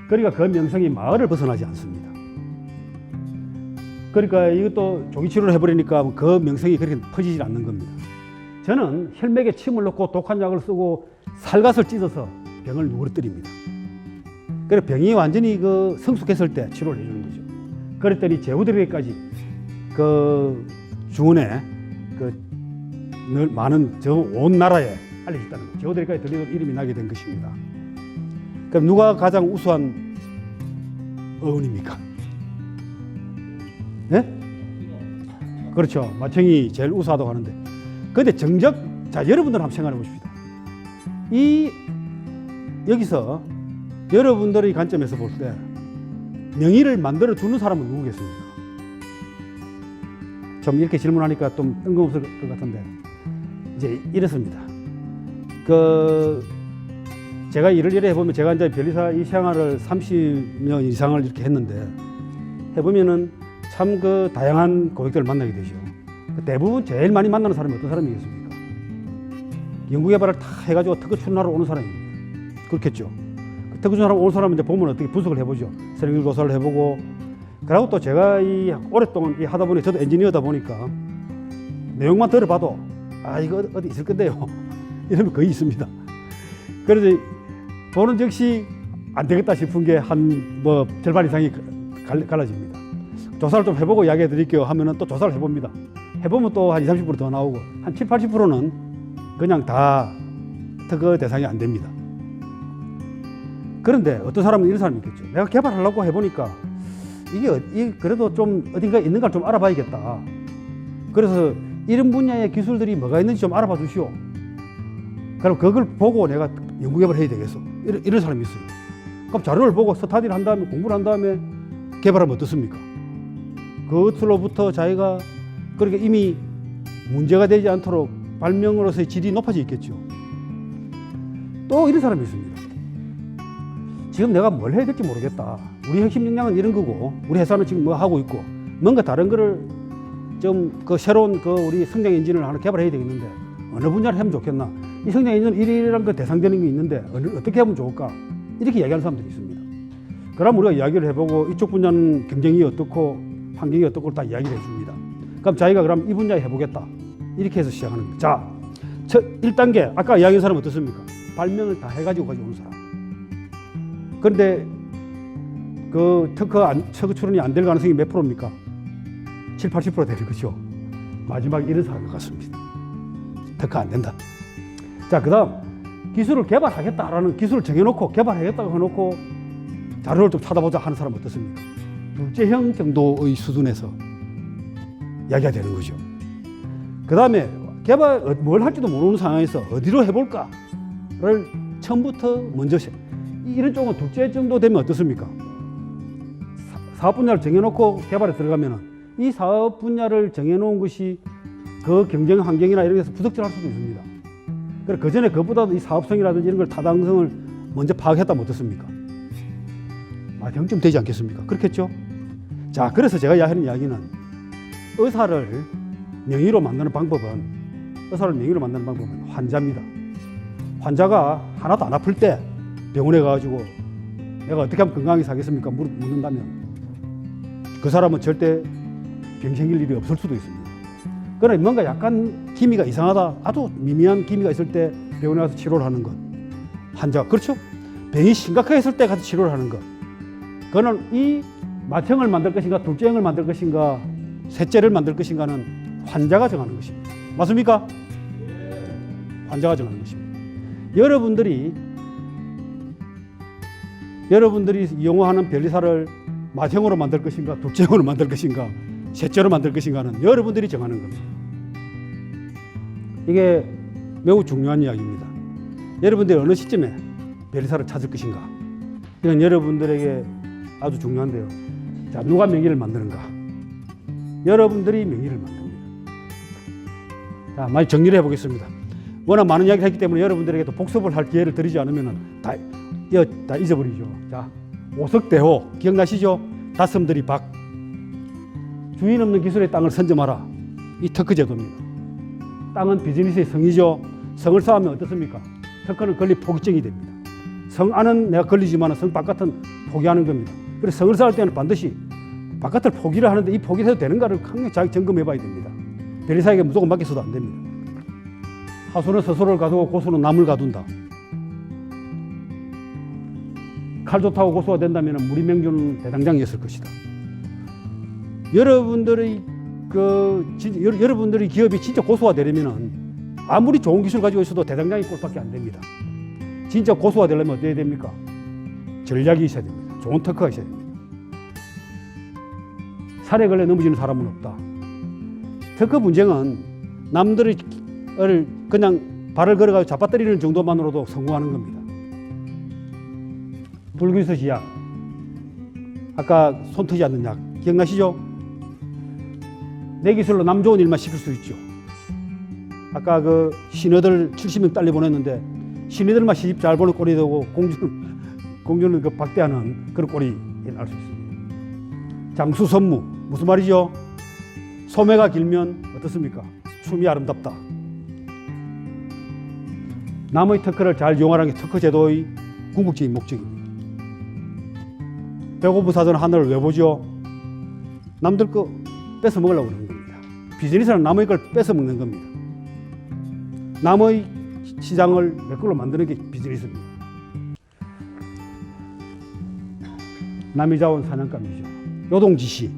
그러니까 그 명성이 마을을 벗어나지 않습니다. 그러니까 이것도 조기 치료를 해버리니까 그 명성이 그렇게 퍼지지 않는 겁니다. 저는 혈맥에 침을 넣고 독한 약을 쓰고 살갗을 찢어서 병을 누그러뜨립니다. 그래서 병이 완전히 성숙했을 때 치료를 해주는 거죠. 그랬더니 제후들에게까지 중원에 늘 많은 온 나라에 알려졌다는 거죠. 제후들에게까지 들리는 이름이 나게 된 것입니다. 그럼 누가 가장 우수한 어원입니까? 네? 그렇죠. 마청이 제일 우수하다고 하는데. 그런데 여러분들 한번 생각해 보십시다. 여기서 여러분들의 관점에서 볼 때 명의를 만들어 주는 사람은 누구겠습니까? 좀 이렇게 질문하니까 좀 뜬금없을 것 같은데 이제 이렇습니다. 제가 일을 이래 해보면 제가 이제 변리사 이 생활을 30년 이상을 이렇게 했는데 해보면은 참 다양한 고객들을 만나게 되죠. 대부분 제일 많이 만나는 사람이 어떤 사람이겠습니까? 연구개발을 다 해가지고 특허 출원하러 오는 사람입니다. 그렇겠죠. 그 특허 출원하러 오는 사람은 이제 보면 어떻게 분석을 해보죠. 선행률 조사를 해보고. 그리고 또 제가 이 오랫동안 이 하다 보니 저도 엔지니어다 보니까 내용만 들어봐도 아 이거 어디 있을 건데요. 이러면 거의 있습니다. 그래서 보는 즉시 안 되겠다 싶은 게 한 뭐 절반 이상이 갈라집니다. 조사를 좀 해보고 이야기해 드릴게요 하면은 또 조사를 해봅니다. 해보면 또 한 20, 30% 더 나오고 한 7, 80%는 그냥 다 특허 대상이 안 됩니다. 그런데 어떤 사람은 이런 사람이 있겠죠. 내가 개발하려고 해보니까 이게 그래도 좀 어딘가 있는가 좀 알아봐야겠다. 그래서 이런 분야의 기술들이 뭐가 있는지 좀 알아봐 주시오. 그럼 그걸 보고 내가 연구개발을 해야 되겠어. 이런 사람이 있어요. 그럼 자료를 보고 스터디를 한 다음에 공부를 한 다음에 개발하면 어떻습니까? 그것으로부터 자기가 그렇게 이미 문제가 되지 않도록 발명으로서의 질이 높아져 있겠죠. 또 이런 사람이 있습니다. 지금 내가 뭘 해야 될지 모르겠다. 우리 핵심 역량은 이런 거고 우리 회사는 지금 뭐 하고 있고 뭔가 다른 거를 좀 그 새로운 그 우리 성장 엔진을 하나 개발해야 되겠는데 어느 분야를 하면 좋겠나? 이 성장 엔진은 이런 거 대상되는 게 있는데 어떻게 하면 좋을까? 이렇게 이야기하는 사람들이 있습니다. 그럼 우리가 이야기를 해보고 이쪽 분야는 경쟁이 어떻고 환경이 어떻고 다 이야기를 해줍니다. 그럼 자기가 그럼 이 분야에 해보겠다. 이렇게 해서 시작하는 겁니다. 자, 1단계 아까 이야기한 사람은 어떻습니까? 발명을 다 해가지고 가져오는 사람. 그런데 그 특허 출원이 안 될 가능성이 몇 프로입니까? 7, 80% 되는 거죠. 마지막에 이런 사람 같습니다. 특허 안 된다. 자, 그 다음 기술을 개발하겠다라는 기술을 정해놓고 개발하겠다고 해놓고 자료를 좀 찾아보자 하는 사람은 어떻습니까? 둘째형 정도의 수준에서 이야기가 되는 거죠. 그 다음에 개발 뭘 할지도 모르는 상황에서 어디로 해볼까를 처음부터 먼저 이런 쪽은 둘째 정도 되면 어떻습니까? 사업 분야를 정해놓고 개발에 들어가면은 이 사업 분야를 정해놓은 것이 그 경쟁 환경이나 이런 데서 부적절할 수도 있습니다. 그래서 그 전에 그보다도 이 사업성이라든지 이런 걸 타당성을 먼저 파악했다면 어떻습니까? 정점 되지 않겠습니까? 그렇겠죠? 자, 그래서 제가 하는 이야기는 의사를 명의로 만드는 방법은 환자입니다. 환자가 하나도 안 아플 때 병원에 가가지고 내가 어떻게 하면 건강하게 살겠습니까? 묻는다면 그 사람은 절대 병 생길 일이 없을 수도 있습니다. 그러나 뭔가 약간 기미가 이상하다, 아주 미미한 기미가 있을 때 병원에 가서 치료를 하는 것. 환자가, 그렇죠? 병이 심각했을 때 가서 치료를 하는 것. 그거는 이 맏형을 만들 것인가, 둘째형을 만들 것인가, 셋째를 만들 것인가는 환자가 정하는 것입니다. 맞습니까? 환자가 정하는 것입니다. 여러분들이 이용하는 변리사를 맏형으로 만들 것인가, 둘째형으로 만들 것인가, 셋째로 만들 것인가는 여러분들이 정하는 겁니다. 이게 매우 중요한 이야기입니다. 여러분들이 어느 시점에 변리사를 찾을 것인가, 이건 여러분들에게 아주 중요한데요. 자, 누가 명의를 만드는가? 여러분들이 명의를 만듭니다. 자, 많이 정리를 해보겠습니다. 워낙 많은 이야기를 했기 때문에 여러분들에게 또 복습을 할 기회를 드리지 않으면 다 잊어버리죠. 자, 오석대호 기억나시죠? 다섬들이 박. 주인 없는 기술의 땅을 선점하라. 이 특허 제도입니다. 땅은 비즈니스의 성이죠. 성을 쌓으면 어떻습니까? 특허는 권리 포기증이 됩니다. 성 안은 내가 걸리지만 성 바깥은 포기하는 겁니다. 그래서 성을 쌓을 때는 반드시 바깥을 포기를 하는데 이 포기해도 되는가를 항상 자기 점검해 봐야 됩니다. 변리사에게 무조건 맡겨서도 안 됩니다. 하수는 스스로를 가두고 고수는 남을 가둔다. 칼 좋다고 고수가 된다면 무리명주는 대장장이었을 것이다. 여러분들의 기업이 진짜 고수가 되려면 아무리 좋은 기술 가지고 있어도 대장장이 꼴밖에 안 됩니다. 진짜 고수가 되려면 어떻게 됩니까? 전략이 있어야 됩니다. 좋은 특허가 있어야 됩니다. 살에 걸려 넘어지는 사람은 없다. 특허 분쟁은 남들을 그냥 발을 걸어가지고 잡아뜨리는 정도만으로도 성공하는 겁니다. 불균서 약, 아까 손 터지 않는 약 기억나시죠? 내 기술로 남 좋은 일만 시킬 수 있죠. 아까 그 신하들 70명 딸려 보냈는데 신하들만 시집 잘 보는 꼴이 되고 공주는 그 박대하는 그런 꼴이 날 수 있습니다. 장수선무 무슨 말이죠? 소매가 길면 어떻습니까? 춤이 아름답다. 남의 특허를 잘 이용하는 게 특허 제도의 궁극적인 목적입니다. 배고픈 사자는 하늘을 왜 보죠? 남들 거 뺏어 먹으려고 그러는 겁니다. 비즈니스는 남의 걸 뺏어 먹는 겁니다. 남의 시장을 내 걸로 만드는 게 비즈니스입니다. 남이 자원 사냥감이죠. 요동지시.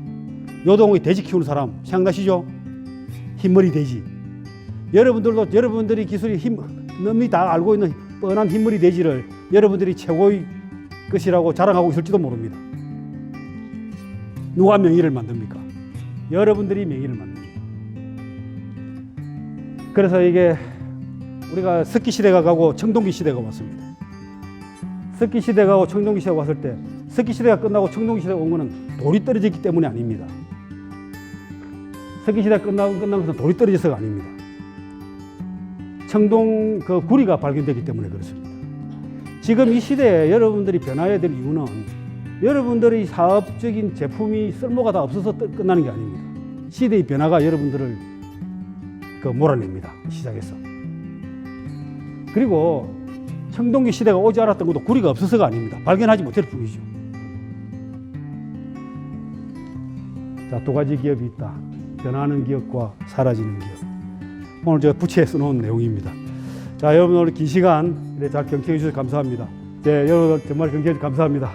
요동의 돼지 키우는 사람 생각나시죠? 흰머리 돼지. 여러분들도 여러분들이 기술이 남이 다 알고 있는 뻔한 흰머리 돼지를 여러분들이 최고의 것이라고 자랑하고 있을지도 모릅니다. 누가 명의를 만듭니까? 여러분들이 명의를 만듭니다. 그래서 이게 우리가 석기 시대가 가고 청동기 시대가 왔습니다. 석기 시대가 가고 청동기 시대가 왔을 때 석기 시대가 끝나고 청동기 시대가 온 거는 돌이 떨어졌기 때문이 아닙니다. 석기 시대가 끝난 것은 돌이 떨어져서가 아닙니다. 청동 그 구리가 발견됐기 때문에 그렇습니다. 지금 이 시대에 여러분들이 변화해야 될 이유는 여러분들의 사업적인 제품이 쓸모가 다 없어서 끝나는 게 아닙니다. 시대의 변화가 여러분들을 몰아냅니다. 시작해서. 그리고 청동기 시대가 오지 않았던 것도 구리가 없어서가 아닙니다. 발견하지 못할 뿐이죠. 자, 두 가지 기업이 있다. 변하는 기업과 사라지는 기업. 오늘 제가 부채에 써놓은 내용입니다. 자, 여러분 오늘 긴 시간 잘 경청해 주셔서 감사합니다. 네, 여러분 정말 경청해 주셔서 감사합니다.